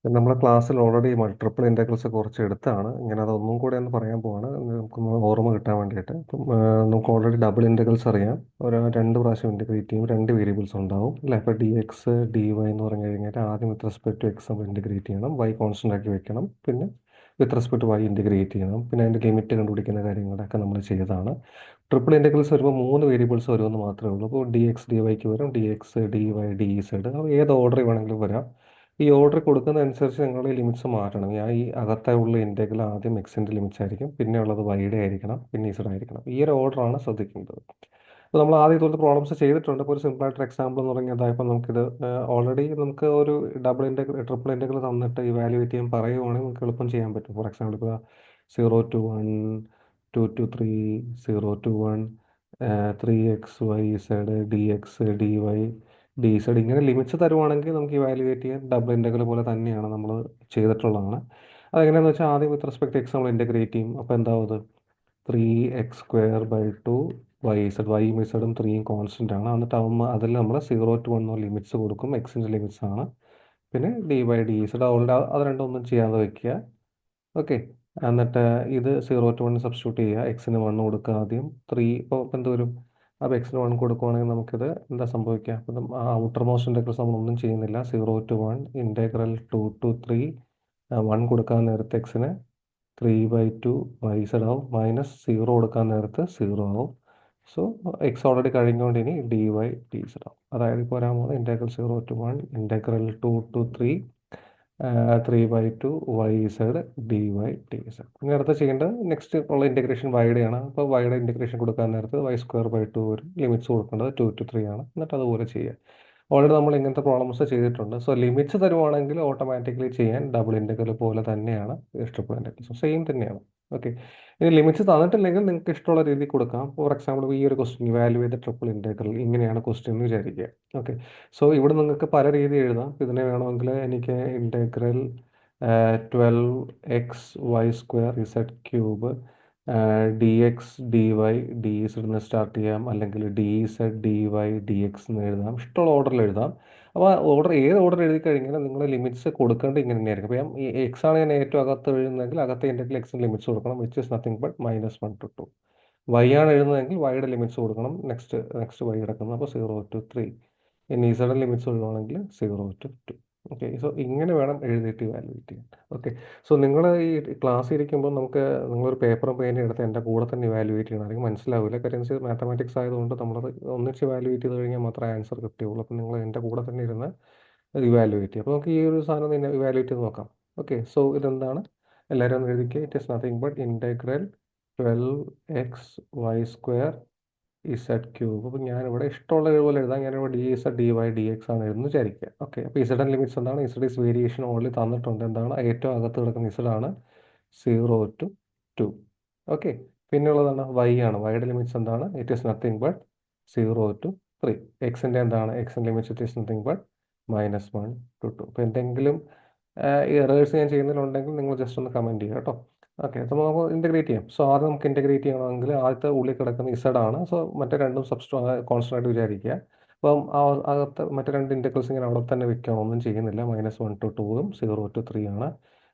നമ്മുടെ ക്ലാസ്സിൽ already multiple integrals കുറച്ച് എടുത്താണ്. ഇങ്ങനെ അതൊന്നും കൂടെ ഒന്ന് പറയാൻ പോവാണ്, നമുക്കൊന്ന് ഓർമ്മ കിട്ടാൻ വേണ്ടിയിട്ട്. അപ്പം നമുക്ക് ഓൾറെഡി ഡബിൾ ഇൻ്റഗ്രൽസ് അറിയാം. രണ്ട് പ്രാവശ്യം ഇൻ്റഗ്രേറ്റ് ചെയ്യും, രണ്ട് വേരിയബിൾസ് ഉണ്ടാവും അല്ലേ. അപ്പോൾ ഡി എക്സ് ഡി വൈ എന്ന് പറഞ്ഞു കഴിഞ്ഞാൽ ആദ്യം വിത്ത് റെസ്പെക്ട് ടു എക്സ് നമ്മൾ ഇൻ്റഗ്രേറ്റ് ചെയ്യണം, വൈ കോൺസ്റ്റൻ്റ് ആക്കി വെക്കണം, പിന്നെ with respect to Y integrate ചെയ്യണം, പിന്നെ അതിൻ്റെ ലിമിറ്റ് കണ്ടുപിടിക്കുന്ന കാര്യങ്ങളൊക്കെ നമ്മൾ ചെയ്തതാണ്. ട്രിപ്പിൾ ഇൻ്റഗ്രൽസ് വരുമ്പോൾ മൂന്ന് വേരിയബിൾസ് വരുമെന്ന് മാത്രമേ ഉള്ളൂ. അപ്പോൾ ഡി എക്സ് ഡി വൈക്ക് വരും, D X D Y D Z, അപ്പോൾ ഏത് ഓർഡറിൽ വേണമെങ്കിലും വരാം. ഈ ഓർഡർ കൊടുക്കുന്നതനുസരിച്ച് നിങ്ങളുടെ ലിമിറ്റ്സ് മാറ്റണം. ഞാൻ ഈ അകത്തുള്ള ഇൻ്റഗ്രൽ ആദ്യം എക്സിൻ്റെ ലിമിറ്റ്സ് ആയിരിക്കും, പിന്നെ ഉള്ളത് വൈയുടെ ആയിരിക്കണം, പിന്നെ ഇസഡ് ആയിരിക്കണം. ഈ ഒരു ഓർഡറാണ് ശ്രദ്ധിക്കേണ്ടത്. അപ്പോൾ നമ്മൾ ആദ്യം ഇതുപോലത്തെ പ്രോബ്ലംസ് ചെയ്തിട്ടുണ്ട്. ഇപ്പോൾ ഒരു സിമ്പിളായിട്ടൊരു എക്സാമ്പിൾ എന്ന് പറഞ്ഞാൽ ഇതായപ്പോൾ നമുക്കിത് ഓൾറെഡി നമുക്ക് ഒരു ഡബിൾ ഇൻ്റഗ്രൽ ട്രിപ്പിൾ ഇൻ്റഗ്രൽ തന്നിട്ട് ഇവാലുവേറ്റ് ചെയ്യാൻ പറയുവാണെങ്കിൽ നമുക്ക് എളുപ്പം ചെയ്യാൻ പറ്റും. ഫോർ എക്സാമ്പിൾ ഇപ്പോൾ 0 to 1, 2 to 3, 0 to 1, 3xy z D X D Y D Z, ഇങ്ങനെ ലിമിറ്റ്സ് തരുവാണെങ്കിൽ നമുക്ക് ഇവാലുവേറ്റ് ചെയ്യാൻ ഡബിൾ ഇൻ്റഗ്രൽ പോലെ തന്നെയാണ് നമ്മൾ ചെയ്തിട്ടുള്ളതാണ്. അതെങ്ങനെയാണെന്ന് വെച്ചാൽ ആദ്യം വിത്ത് റെസ്പെക്ട് എക്സ് നമ്മൾ ഇൻ്റഗ്രേറ്റ് ചെയ്യും. അപ്പോൾ എന്താവും? 3x² / 2 വൈ സെഡ്, വൈയും ഇസഡും ത്രീയും കോൺസ്റ്റൻ്റ് ആണ്. എന്നിട്ട് അതിൽ നമ്മൾ 0 to 1 ലിമിറ്റ്സ് കൊടുക്കും, എക്സിൻ്റെ ലിമിറ്റ്സ് ആണ്. പിന്നെ ഡി ബൈ ഡി സെഡ് അത് രണ്ടും ഒന്നും ചെയ്യാതെ വയ്ക്കുക. ഓക്കെ. എന്നിട്ട് ഇത് 0 to 1 സബ്സ്റ്റിറ്റ്യൂട്ട് ചെയ്യുക, എക്സിന് 1 കൊടുക്കുക ആദ്യം. ഇപ്പോൾ എന്ത് വരും? അപ്പോൾ എക്സിന് 1 കൊടുക്കുവാണെങ്കിൽ നമുക്കിത് എന്താ സംഭവിക്കുക? അപ്പം ആ ഔട്ടർ മോസ്റ്റ് ഇൻ്റഗ്രൽസ് നമ്മളൊന്നും ചെയ്യുന്നില്ല. 0 to 1 ഇൻ്റഗ്രൽ 2 to 3, 1 കൊടുക്കാൻ നേരത്തെ എക്സിന് 3/2 വൈ സെഡ് ആവും, മൈനസ് 0 കൊടുക്കാൻ നേരത്ത് 0 ആവും. സോ എക്സ് ഓൾറെഡി കഴിഞ്ഞുകൊണ്ട് ഇനി ഡി വൈ ഡി സെഡ് ആവും. അതായത് ഇപ്പോൾ വരാൻ പോകുന്നത് integral 0 to 1 integral 2 to 3, 3/2 Y Z D Y D Z. ഇനി അടുത്ത് ചെയ്യേണ്ടത് നെക്സ്റ്റ് ഉള്ള ഇൻ്റഗ്രേഷൻ വൈഡയാണ്. അപ്പോൾ വൈഡ് ഇൻ്റഗ്രേഷൻ കൊടുക്കാൻ നേരത്ത് y²/2 വരും, ലിമിറ്റ്സ് കൊടുക്കേണ്ടത് 2 to 3 ആണ്. എന്നിട്ട് അതുപോലെ ചെയ്യുക. ഓൾറെഡി നമ്മൾ ഇങ്ങനത്തെ പ്രോബ്ലംസ് ചെയ്തിട്ടുണ്ട്. സോ ലിമിറ്റ്സ് തരുവാണെങ്കിൽ ഓട്ടോമാറ്റിക്കലി ചെയ്യാൻ ഡബിൾ ഇൻ്റഗ്രൽ പോലെ തന്നെയാണ് ട്രിപ്പിൾ ഇൻ്റഗ്രൽ. സോ സെയിം തന്നെയാണ്. ഓക്കെ. ഇനി ലിമിറ്റ്സ് തന്നിട്ടില്ലെങ്കിൽ നിങ്ങൾക്ക് ഇഷ്ടമുള്ള രീതിയിൽ കൊടുക്കാം. ഫോർ എക്സാമ്പിൾ ഈ ഒരു ക്വസ്റ്റ്യൻ ഇവാലുവേറ്റ് ട്രിപ്പിൾ ഇൻ്റഗ്രൽ, ഇങ്ങനെയാണ് ക്വസ്റ്റ്യൻ എന്ന് വിചാരിക്കുക. ഓക്കെ. സോ ഇവിടെ നിങ്ങൾക്ക് പല രീതി എഴുതാം. ഇതിനെ വേണമെങ്കിൽ എനിക്ക് integral 12x y² z³ D X D Y D Z start ചെയ്യാം, അല്ലെങ്കിൽ D Z D Y D X എന്ന് എഴുതാം. ഇഷ്ടമുള്ള ഓർഡറിൽ എഴുതാം. അപ്പോൾ ഏത് ഓർഡർ എഴുതി കഴിഞ്ഞാലും നിങ്ങൾ ലിമിറ്റ്സ് കൊടുക്കേണ്ടത് ഇങ്ങനെ തന്നെയായിരിക്കും. അപ്പോൾ ഈ എക്സ് ആണ് ഞാൻ ഏറ്റവും അകത്ത് എഴുതുന്നതെങ്കിൽ അകത്തെ ഇൻ്റഗ്രൽ എക്സിന് ലിമിറ്റ്സ് കൊടുക്കണം, which is nothing but -1 to 2. Y ആണ് എഴുതുന്നതെങ്കിൽ വൈയുടെ ലിമിറ്റ്സ് കൊടുക്കണം, നെക്സ്റ്റ് വൈ കിടക്കുന്നത്, അപ്പോൾ 0 to 3. ഇനി ഇസഡ് ലിമിറ്റ്സ് എഴുതുവാണെങ്കിൽ 0 to 2. ഓക്കെ. സോ ഇങ്ങനെ വേണം എഴുതിയിട്ട് ഇവാലുവേറ്റ് ചെയ്യാൻ. ഓക്കെ. സോ നിങ്ങൾ ഈ ക്ലാസ് ഇരിക്കുമ്പോൾ നിങ്ങളൊരു പേപ്പറും പേനയും എടുത്ത് എൻ്റെ കൂടെ തന്നെ ഇവാലുവേറ്റ് ചെയ്യണം, അല്ലെങ്കിൽ മനസ്സിലാവില്ല. കാര്യം മാത്തമാറ്റിക്സ് ആയതുകൊണ്ട് നമ്മളത് ഒന്നിച്ച് ഇവാലുവേറ്റ് ചെയ്ത് കഴിഞ്ഞാൽ മാത്രമേ ആൻസർ കിട്ടുകയുള്ളൂ. അപ്പോൾ നിങ്ങൾ എൻ്റെ കൂടെ തന്നെ ഇരുന്ന് ഇവാലുവേറ്റ് ചെയ്യും. അപ്പോൾ നമുക്ക് ഈ ഒരു സാധനം തന്നെ ഇവാലുവേറ്റ് ചെയ്ത് നോക്കാം. ഓക്കെ. സോ ഇതെന്താണ്? എല്ലാവരും ഒന്ന് എഴുതിക്കുക. It is nothing but integral 12x y² z³. അപ്പോൾ ഞാനിവിടെ ഇഷ്ടമുള്ള പോലെ എഴുതാം. ഞാനിവിടെ D Z D Y D X ആണ് എഴുതുന്നത് വിചാരിക്കുക. ഓക്കെ. അപ്പോൾ ഇസഡ് ലിമിറ്റ്സ് എന്താണ്? ഇസഡ് ഈസ് വേരിയേഷൻ ഓൺലി തന്നിട്ടുണ്ട്. എന്താണ്? ഏറ്റവും അകത്ത് കിടക്കുന്ന ഇസഡാണ് 0 to 2. ഓക്കെ. പിന്നെയുള്ളതാണ് വൈ ആണ്. വൈയുടെ ലിമിറ്റ്സ് എന്താണ്? It is nothing but 0 to 3. എക്സിൻ്റെ എന്താണ്? എക്സിൻ്റെ limits it is nothing but -1 to 2. അപ്പോൾ എന്തെങ്കിലും എറേഴ്സ് ഞാൻ ചെയ്യുന്നതിലുണ്ടെങ്കിൽ നിങ്ങൾ ജസ്റ്റ് ഒന്ന് കമൻറ്റ് ചെയ്യുക കേട്ടോ. ഓക്കെ. അപ്പോൾ നമുക്ക് ഇൻ്റഗ്രേറ്റ് ചെയ്യാം. സോ ആദ്യം നമുക്ക് ഇൻ്റഗ്രേറ്റ് ചെയ്യണമെങ്കിൽ ആദ്യത്തെ ഉള്ളിൽ കിടക്കുന്ന ഇസഡ് ആണ്. സോ മറ്റേ രണ്ടും കോൺസ്റ്റൻ്റ് ആയിട്ട് വിചാരിക്കുക. അപ്പം അകത്ത് മറ്റേ രണ്ട് ഇൻ്റഗ്രൽസ് ഇങ്ങനെ അവിടെ തന്നെ വെക്കണം, ഒന്നും ചെയ്യുന്നില്ല. -1 to 2ഉം 0 to 3 ആണ്.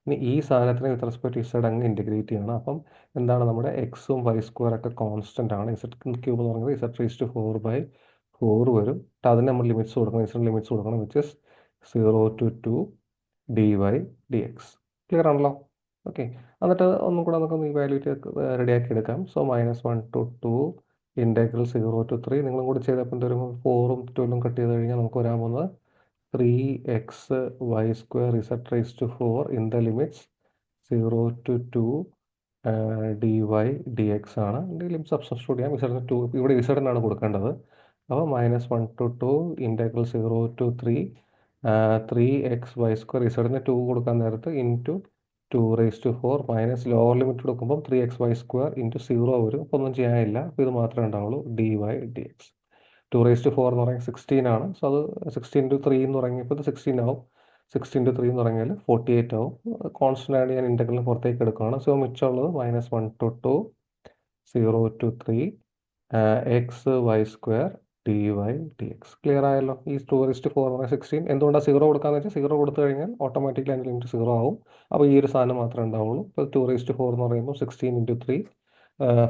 ഇനി ഈ സാധനത്തിന് വിത്ത് റെസ്പെക്ട് ഇസഡ് അങ്ങ് ഇൻ്റഗ്രേറ്റ് ചെയ്യണം. അപ്പം എന്താണ്? നമ്മുടെ എക്സും y² ഒക്കെ കോൺസ്റ്റൻ്റ് ആണ്. z³ എന്ന് പറയുന്നത് z⁴/4 വരും. അതിന് നമ്മൾ ലിമിറ്റ്സ് കൊടുക്കണം, ഇസഡ് ലിമിറ്റ്സ് കൊടുക്കണം, which is 0 to 2 D Y D X. Clear ആണല്ലോ? ഓക്കെ. എന്നിട്ട് ഒന്നും കൂടെ നമുക്കൊന്ന് ഇവാലുവേറ്റ് റെഡിയാക്കി എടുക്കാം. So -1 to 2 integral 0 to 3. നിങ്ങളും കൂടി ചെയ്തപ്പോൾ എന്തൊരു 4ഉം 12ഉം കട്ട് ചെയ്ത് കഴിഞ്ഞാൽ നമുക്ക് വരാൻ പോകുന്നത് 3xy² z⁴ in the limits 0 to 2 D Y D X ആണ്. ലിമിറ്റ് സബ്സ്റ്റിറ്റ്യൂട്ട് ചെയ്യാം. ഇസഡിന് 2, ഇവിടെ ഇസഡിനാണ് കൊടുക്കേണ്ടത്. അപ്പോൾ -1 to 2 ഇൻ്റഗ്രൽ 0 to 3 3xy² ഇസഡിന് 2 കൊടുക്കാൻ നേരത്ത് ഇൻറ്റു 2⁴ മൈനസ് ലോവർ ലിമിറ്റ് കൊടുക്കുമ്പോൾ 3xy² ഇൻറ്റു 0 വരും. അപ്പോൾ ഒന്നും ചെയ്യാനില്ല. അപ്പോൾ ഇത് മാത്രമേ ഉണ്ടാവുള്ളൂ, ഡി വൈ ഡി എക്സ്. 2⁴ എന്ന് പറയുന്നത് 16 ആണ്. സോ അത് 16 to 3 എന്ന് തുടങ്ങിയപ്പോൾ ഇത് 16 ആവും. 16 to 3 എന്ന് പറഞ്ഞാൽ 48 ആവും. കോൺസ്റ്റൻ്റ് ആയിട്ട് ഞാൻ ഇൻ്റഗ്രലിന് പുറത്തേക്ക് എടുക്കുകയാണ്. സോ മിച്ചമുള്ളത് -1 to 2 0 to 3 xy² D Y D X. Clear ആയല്ലോ? ഈ 2⁴ എന്ന് പറഞ്ഞാൽ 16. എന്തുകൊണ്ടാണ് സീറോ കൊടുക്കാന്ന് വെച്ചാൽ സീറോ കൊടുത്തു കഴിഞ്ഞാൽ ഓട്ടോമാറ്റിക്കലി അതിൻ്റെ ലിമിറ്റ് സീറോ ആവും. അപ്പോൾ ഈ ഒരു സാധനം മാത്രമേ ഉണ്ടാവുള്ളൂ. ഇപ്പോൾ 2⁴ എന്ന് പറയുമ്പോൾ 16 × 3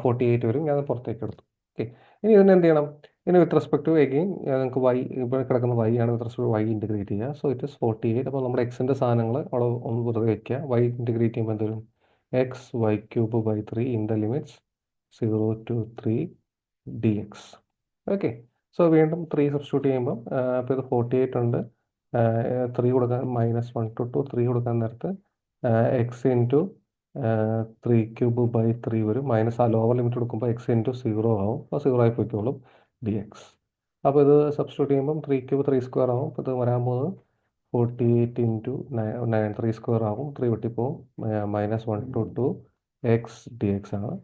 48 വരും. ഞാൻ പുറത്തേക്ക് എടുത്തു. ഓക്കെ, ഇനി ഇതിന് എന്ത് ചെയ്യണം? ഇനി വിത്ത് റെസ്പെക്ട് ടു എഗെയിൻ നിങ്ങൾക്ക് വൈ, ഇപ്പോൾ കിടക്കുന്ന വൈ ആണ്, with respect to Y integrate ചെയ്യുക. So it is 48. അപ്പോൾ നമ്മുടെ എക്സിൻ്റെ സാധനങ്ങൾ അവിടെ ഒന്ന് വെറുതെ വയ്ക്കുക. വൈ ഇൻറ്റഗ്രേറ്റ് ചെയ്യുമ്പോൾ എന്ത് വരും? X y³ / 3 in the limits 0 to 3 dx. Okay, so വീണ്ടും 3 സബ്സ്റ്റിറ്റ്യൂട്ട് ചെയ്യുമ്പോൾ ഇപ്പോൾ ഇത് 48 ഉണ്ട്. 3 കൊടുക്കാൻ -1 to 2, 3 കൊടുക്കാൻ നേരത്ത് എക്സ് ഇൻറ്റു 3³ / 3 വരും. മൈനസ് ആ ലോവർ ലിമിറ്റ് കൊടുക്കുമ്പോൾ എക്സ് ഇൻറ്റു 0 ആവും. അപ്പോൾ 0 ആയി പോയിക്കോളും ഡി എക്സ്. അപ്പോൾ ഇത് സബ്സ്റ്റിറ്റ്യൂട്ട് ചെയ്യുമ്പം 3³ 3² ആവും. അപ്പോൾ ഇത് വരാൻ പോകുന്നത് 48 × 9 3² ആവും. 3 വെട്ടിപ്പോവും. -1 to 2 എക്സ് ഡി എക്സ് ആണ്.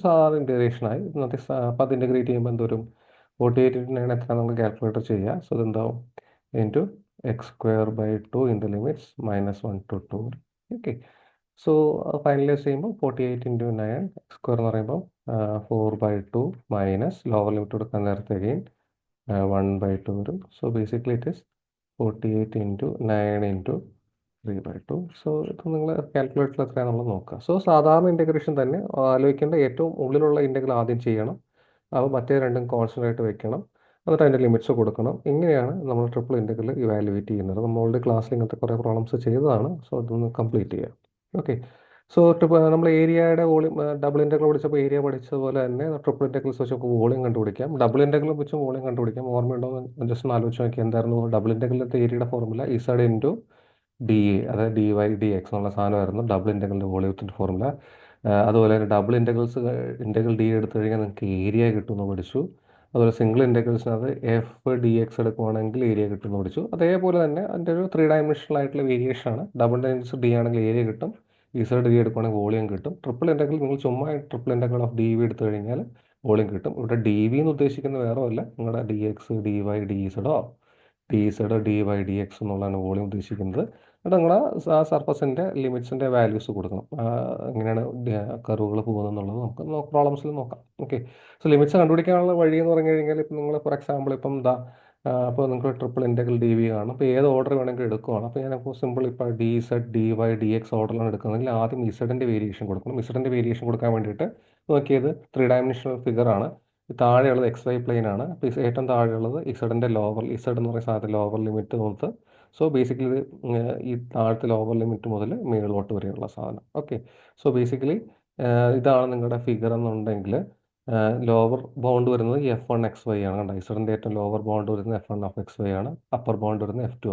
സാധാരണ ഇൻറ്റഗ്രേഷനായി. ഇന്നത്തെ അപ്പോൾ അത് ഇൻറ്റഗ്രേറ്റ് ചെയ്യുമ്പോൾ എന്തോരും? 48 × 9 എത്ര നമ്മൾ കാൽക്കുലേറ്റർ ചെയ്യുക. സോ ഇതെന്താവും? Into x²/2 in the limits -1 to 2. Okay, so finalise ചെയ്യുമ്പോൾ 48 × 9 x² എന്ന് പറയുമ്പോൾ 4/2 മൈനസ് ലോവർ ലിമിറ്റ് കൊടുക്കാൻ നേരത്തെ അഗെയിൻ 1/2 വരും. So basically it is 48 × 9 × 3/2. So ഇത് നിങ്ങൾ കാൽക്കുലേറ്ററിൽ എത്രയാണെന്നുള്ളത് നോക്കുക. സോ സാധാരണ ഇൻറ്റഗ്രേഷൻ തന്നെ ആലോചിക്കേണ്ട, ഏറ്റവും ഉള്ളിലുള്ള ഇൻറ്റഗ്രൽ ആദ്യം ചെയ്യണം. അപ്പോൾ മറ്റേ രണ്ടും കോൺസ്റ്റൻ്റ് ആയിട്ട് വെക്കണം. എന്നിട്ട് അതിൻ്റെ ലിമിറ്റ്സ് കൊടുക്കണം. ഇങ്ങനെയാണ് നമ്മൾ ട്രിപ്പിൾ ഇൻറ്റഗ്രൽ ഇവാലുവേറ്റ് ചെയ്യുന്നത്. നമ്മൾ ഓൾറെഡി ക്ലാസ്സിൽ ഇങ്ങനത്തെ കുറേ പ്രോബ്ലംസ് ചെയ്തതാണ്. സോ അതൊന്ന് കംപ്ലീറ്റ് ചെയ്യാം. ഓക്കെ, സോ നമ്മൾ ഏരിയയുടെ വോളിയം, ഡബിൾ ഇൻറ്റഗ്രൽ പഠിച്ചപ്പോൾ ഏരിയ പഠിച്ചതുപോലെ തന്നെ ട്രിപ്പിൾ ഇൻറ്റഗ്രൽസ് വെച്ചപ്പോൾ വോളിയം കണ്ടുപിടിക്കാം. ഡബിൾ ഇൻറ്റഗ്രൽ വെച്ച് വോളിയം കണ്ടുപിടിക്കാം. ഓർമ്മയുണ്ടോ എന്ന് ജസ്റ്റ് ഒന്ന് ആലോചിച്ച് നോക്കി. എന്തായിരുന്നു ഡബിൾ ഇൻറ്റഗ്രലിൻ്റെ ഏരിയയുടെ formula? Z into D A, അതായത് ഡി വൈ ഡി എക്സ് എന്നുള്ള സാധനമായിരുന്നു ഡബിൾ ഇൻറ്റഗ്രലിൻ്റെ വോളിയത്തിൻ്റെ ഫോർമുല. അതുപോലെ തന്നെ ഡബിൾ ഇൻറ്റഗ്രൽ ഡി എടുത്തു കഴിഞ്ഞാൽ നിങ്ങൾക്ക് ഏരിയ കിട്ടുമെന്ന് പഠിച്ചു. അതുപോലെ സിംഗിൾ ഇൻറ്റഗ്രൽസിനകത്ത് എഫ് ഡി എക്സ് എടുക്കുവാണെങ്കിൽ ഏരിയ കിട്ടുമെന്ന് പഠിച്ചു. അതേപോലെ തന്നെ അതിൻ്റെ ഒരു 3 ഡയമെൻഷണൽ ആയിട്ടുള്ള വേരിയേഷനാണ്. ഡബിൾ ഇൻറ്റഗ്രൽസ് ഡി ആണെങ്കിൽ ഏരിയ കിട്ടും, ഇസഡ് ഡി എടുക്കുവാണെങ്കിൽ വോളിയം കിട്ടും. ട്രിപ്പിൾ ഇൻറ്റഗ്രൽ നിങ്ങൾ ചുമ്മാ triple integral of D V എടുത്തു കഴിഞ്ഞാൽ വോളിയം കിട്ടും. ഇവിടെ ഡി വി എന്ന് ഉദ്ദേശിക്കുന്നത് വേറെ അല്ല, നിങ്ങളുടെ D X D Y D ഇസഡോ D Z D Y D X എന്നുള്ളതാണ് വോളിയം ഉദ്ദേശിക്കുന്നത്. അത് നിങ്ങൾ ആ സർഫസിൻ്റെ ലിമിറ്റ്സിൻ്റെ വാല്യൂസ് കൊടുക്കണം. എങ്ങനെയാണ് കർവുകൾ പോകുന്നത് എന്നുള്ളത് നമുക്ക് പ്രോബ്ലംസിൽ നോക്കാം. ഓക്കെ, സോ ലിമിറ്റ്സ് കണ്ടുപിടിക്കാനുള്ള വഴി എന്ന് പറഞ്ഞു കഴിഞ്ഞാൽ ഇപ്പം നിങ്ങൾ ഫോർ എക്സാമ്പിൾ ഇപ്പം അപ്പോൾ നിങ്ങൾക്ക് ട്രിപ്പിൾ ഇൻറ്റഗ്രൽ ഡി വി കാണും. അപ്പോൾ ഏത് ഓർഡർ വേണമെങ്കിൽ എടുക്കുകയാണ്. അപ്പോൾ ഞാനിപ്പോൾ സിമ്പിൾ ഇപ്പോൾ D Z D Y D X ഓർഡറിലാണ് എടുക്കുന്നതെങ്കിൽ ആദ്യം ഇസഡിൻ്റെ വേരിയേഷൻ കൊടുക്കണം. ഇസഡിൻ്റെ വേരിയേഷൻ കൊടുക്കാൻ വേണ്ടിയിട്ട് നോക്കിയത് 3 ഡയമെൻഷണൽ ഫിഗറാണ്. താഴെയുള്ളത് എക്സ് വൈ പ്ലെയിൻ ആണ്. അപ്പോൾ ഏറ്റവും താഴെയുള്ളത് ഇസഡിൻ്റെ ലോവർ, ഇസഡ് എന്ന് പറയുന്ന സാധനത്തെ ലോവർ ലിമിറ്റ് നോക്ക്. സോ ബേസിക്കലി ഇത് ഈ താഴത്തെ ലോവർ ലിമിറ്റ് മുതൽ മേളിലോട്ട് വരെയുള്ള സാധനം. ഓക്കെ, സോ ബേസിക്കലി ഇതാണ് നിങ്ങളുടെ ഫിഗർ എന്നുണ്ടെങ്കിൽ ലോവർ ബൗണ്ട് വരുന്നത് f1 xy ആണ്. കണ്ട ഇസഡിൻ്റെ ഏറ്റവും ലോവർ ബൗണ്ട് വരുന്നത് f1 ആണ്. അപ്പർ ബൗണ്ട് വരുന്നത് f2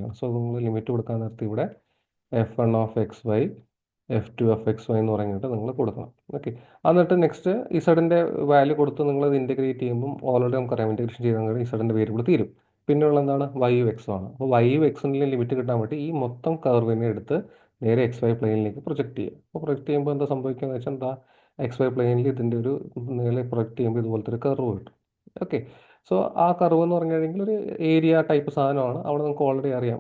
ആണ്. സോ നിങ്ങൾ ലിമിറ്റ് കൊടുക്കാൻ നേരത്തെ ഇവിടെ f1 f2 എന്ന് പറഞ്ഞിട്ട് നിങ്ങൾ കൊടുക്കണം. ഓക്കെ, എന്നിട്ട് നെക്സ്റ്റ് ഇസഡിൻ്റെ വാല്യൂ കൊടുത്ത് നിങ്ങൾ ഇത് ഇൻറ്റഗ്രേറ്റ് ചെയ്യുമ്പോൾ ഓൾറെഡി നമുക്കറിയാം ഇൻറ്റഗ്രേഷൻ ചെയ്താൽ കഴിയും ഇസഡിൻ്റെ വേരിയബിൾ തീരും. പിന്നെയുള്ള എന്താണ് വൈ എക്സ് ആണ്. അപ്പോൾ വൈ എക്സിൻ്റെ ലിമിറ്റ് കിട്ടാൻ വേണ്ടി ഈ മൊത്തം കർവിനെ എടുത്ത് നേരെ എക്സ് വൈ പ്ലെയിനിലേക്ക് പ്രൊജക്റ്റ് ചെയ്യുക. അപ്പോൾ പ്രൊജക്റ്റ് ചെയ്യുമ്പോൾ എന്താ സംഭവിക്കുകയെന്ന് വെച്ചാൽ എന്താ എക്സ് വൈ പ്ലെയിനിൽ ഇതിൻ്റെ ഒരു നേരെ പ്രൊജക്റ്റ് ചെയ്യുമ്പോൾ ഇതുപോലത്തെ ഒരു കർവ് കിട്ടും. ഓക്കെ, സോ ആ കർവ് എന്ന് പറഞ്ഞു കഴിഞ്ഞാൽ ഒരു ഏരിയ ടൈപ്പ് സാധനമാണ്. അവിടെ നമുക്ക് ഓൾറെഡി അറിയാം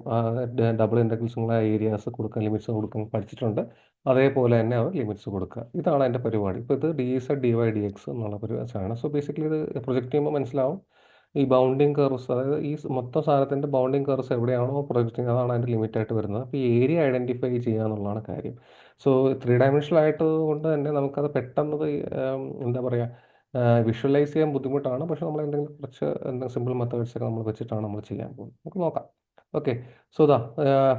ഡബിൾ ഇൻറ്റഗ്രൽസ് നിങ്ങൾ ഏരിയാസ് കൊടുക്കാൻ ലിമിറ്റ്സ് കൊടുക്കാൻ പഠിച്ചിട്ടുണ്ട്. അതേപോലെ തന്നെ അവർ ലിമിറ്റ്സ് കൊടുക്കുക. ഇതാണ് അതിൻ്റെ പരിപാടി. ഇപ്പോൾ ഇത് D Z D Y D X എന്നുള്ള പരിപാടിയാണ്. സോ ബേസിക്കലി ഇത് പ്രൊജക്റ്റ് ചെയ്യുമ്പോൾ മനസ്സിലാവും ഈ ബൗണ്ടിങ് കർവ്സ്, അതായത് ഈ മൊത്തം സാധനത്തിൻ്റെ ബൗണ്ടിങ് കർവ്സ് എവിടെയാണോ പ്രൊജക്റ്റിംഗ് അതാണ് അതിൻ്റെ ലിമിറ്റ് ആയിട്ട് വരുന്നത്. അപ്പോൾ ഈ ഏരിയ ഐഡൻറ്റിഫൈ ചെയ്യുക എന്നുള്ളതാണ് കാര്യം. സോ 3 ഡയമെൻഷണൽ ആയതുകൊണ്ട് തന്നെ നമുക്കത് പെട്ടെന്ന് എന്താ പറയുക വിഷ്വലൈസ് ചെയ്യാൻ ബുദ്ധിമുട്ടാണ്. പക്ഷേ നമ്മൾ എന്തെങ്കിലും കുറച്ച് സിമ്പിൾ മെത്തേഡ്സ് ഒക്കെ നമ്മൾ വെച്ചിട്ടാണ് നമ്മൾ ചെയ്യാൻ പോകുന്നത്. നമുക്ക് നോക്കാം. Okay, so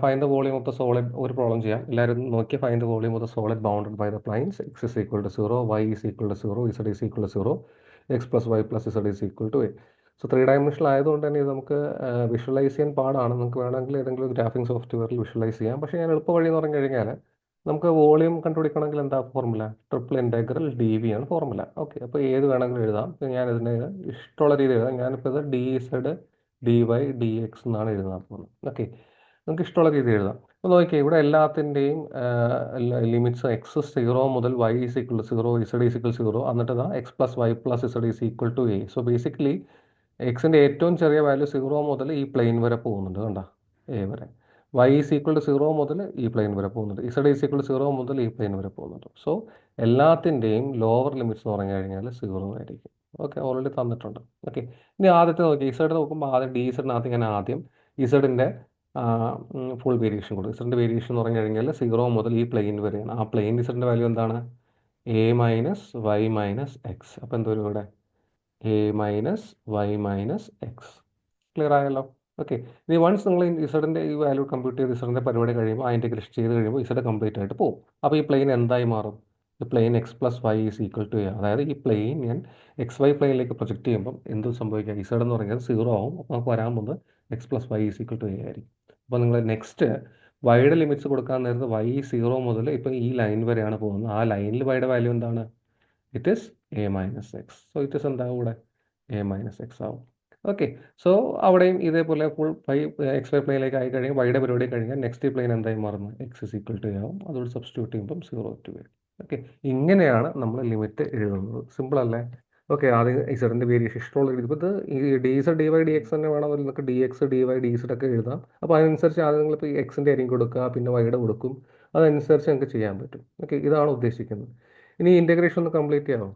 find the volume of the solid. ഒരു പ്രോബ്ലം ചെയ്യാം. എല്ലാവരും നോക്കി find the volume of the solid bounded by the planes X is equal to 0, Y is equal to 0, Z is equal to 0, X plus Y plus Z is equal to A. So 3 dimensional ആയതുകൊണ്ട് തന്നെ ഇത് നമുക്ക് visualise ചെയ്യാൻ പാടാണ്. നമുക്ക് വേണമെങ്കിൽ ഏതെങ്കിലും graphing സോഫ്റ്റ്വെയറിൽ വിഷ്വലൈസ് ചെയ്യാം. പക്ഷേ ഞാൻ എളുപ്പ വഴി എന്ന് പറഞ്ഞു കഴിഞ്ഞാൽ നമുക്ക് വോളിയം കണ്ടുപിടിക്കണമെങ്കിൽ എന്താ formula? Triple integral D V ആണ് ഫോർമുല. ഓക്കെ, അപ്പോൾ ഏത് വേണമെങ്കിലും എഴുതാം. ഞാൻ ഇതിന് ഇഷ്ടമുള്ള രീതി എഴുതാം. ഞാനിപ്പോൾ ഇത് D Z D Y D X എന്നാണ് എഴുതാൻ പോകുന്നത്. ഓക്കെ, നമുക്ക് ഇഷ്ടമുള്ള രീതി എഴുതാം. അപ്പോൾ നോക്കിയാൽ ഇവിടെ എല്ലാത്തിൻ്റെയും ലിമിറ്റ്സ് എക്സ് 0 മുതൽ Y is equal to 0, Z is equal 0, എന്നിട്ട് ഇതാ X plus Y plus Z is equal to A. So basically എക്സിൻ്റെ ഏറ്റവും ചെറിയ വാല്യൂ 0 മുതൽ ഈ പ്ലെയിൻ വരെ പോകുന്നുണ്ട്. കണ്ട എ വരെ. വൈ ഈസ് ഈക്വൽ ടു 0 മുതൽ ഈ പ്ലെയിൻ വരെ പോകുന്നുണ്ട്. ഇസഡ് ഈസ് ഈക്വൽ ടു 0 മുതൽ ഈ പ്ലെയിൻ വരെ പോകുന്നുണ്ട്. സോ എല്ലാത്തിൻ്റെയും ലോവർ ലിമിറ്റ്സ് എന്ന് പറഞ്ഞു കഴിഞ്ഞാൽ 0 ആയിരിക്കും. ഓക്കെ, ഓൾറെഡി തന്നിട്ടുണ്ട്. ഓക്കെ, ഇനി ആദ്യത്തെ നോക്കി ഇസഡ് നോക്കുമ്പോൾ ആദ്യം ഡി ഇസഡിനകത്ത് ഞാൻ ആദ്യം ഇസഡിൻ്റെ ഫുൾ വേരിയേഷൻ കൊടുക്കും. ഇസഡിൻ്റെ വേരിയേഷൻ എന്ന് പറഞ്ഞു കഴിഞ്ഞാൽ 0 മുതൽ ഈ പ്ലെയിൻ വരെയാണ്. ആ പ്ലെയിൻ ഇസഡിൻ്റെ വാല്യൂ എന്താണ്? A minus Y minus X. അപ്പോൾ എന്തോ ഇവിടെ A minus Y minus X. Clear ആയല്ലോ? ഓക്കെ, ഇനി വൺസ് നിങ്ങൾ ഇസഡിൻ്റെ ഈ വാല്യൂ കമ്പ്യൂട്ട് ചെയ്ത് ഇസഡിൻ്റെ പരിപാടി കഴിയുമ്പോൾ അതിൻ്റെ ഇൻറ്റഗ്രേഷൻ ചെയ്ത് കഴിയുമ്പോൾ ഇസഡ് കംപ്ലീറ്റ് ആയിട്ട് പോകും. അപ്പോൾ ഈ പ്ലെയിൻ എന്തായി മാറും? ഈ plane X plus Y is equal to A. അതായത് ഈ പ്ലെയിൻ ഞാൻ എക്സ് വൈ പ്ലെയിനിലേക്ക് പ്രൊജക്റ്റ് ചെയ്യുമ്പോൾ എന്ത് സംഭവിക്കുക? ഇസഡ് എന്ന് പറയുന്നത് 0 ആവും. അപ്പോൾ നമുക്ക് വരാൻ പോകുന്നത് X plus Y is equal to A ആയിരിക്കും. അപ്പോൾ നിങ്ങൾ നെക്സ്റ്റ് വൈയുടെ ലിമിറ്റ്സ് കൊടുക്കാൻ നേരത്ത് വൈ 0 മുതൽ ഇപ്പോൾ ഈ ലൈൻ വരെയാണ് പോകുന്നത്. ആ ലൈനിൽ വൈയുടെ വാല്യൂ എന്താണ്? It is A minus X. So it is എന്താ കൂടെ? എ മൈനസ് എക്സ് ആവും. ഓക്കെ, സോ അവിടെയും ഇതേപോലെ ഫുൾ വൈ എക്സ് വൈ പ്ലെയിനിലേക്ക് ആയി കഴിഞ്ഞാൽ വൈയുടെ പരിപാടി കഴിഞ്ഞാൽ നെക്സ്റ്റ് പ്ലെയിൻ എന്തായി മാറുന്നു? X is equal to A ആവും. അതോട് സബ്സ്റ്റിറ്റ്യൂട്ട് ചെയ്യുമ്പം 0 ടു വരും. ഓക്കെ, ഇങ്ങനെയാണ് നമ്മൾ ലിമിറ്റ് എഴുതുന്നത്. സിമ്പിൾ അല്ലേ? ഓക്കെ, ആദ്യം ഇസഡിൻ്റെ വേരിയേഷൻ ഇഷ്ടമുള്ള രീതി. ഇപ്പോൾ ഇത് ഈ D Z D Y D X തന്നെ വേണമെങ്കിൽ നിങ്ങൾക്ക് D X D Y D Z ഒക്കെ എഴുതാം. അപ്പോൾ അതിനനുസരിച്ച് ആദ്യം നിങ്ങളിപ്പോൾ ഈ എക്സിൻ്റെ ആയിരിക്കും കൊടുക്കുക, പിന്നെ വൈയുടെ കൊടുക്കും. അതനുസരിച്ച് നിങ്ങൾക്ക് ചെയ്യാൻ പറ്റും. ഓക്കെ, ഇതാണ് ഉദ്ദേശിക്കുന്നത്. ഇനി ഇൻറ്റഗ്രേഷൻ ഒന്ന് കംപ്ലീറ്റ് ചെയ്യാമോ?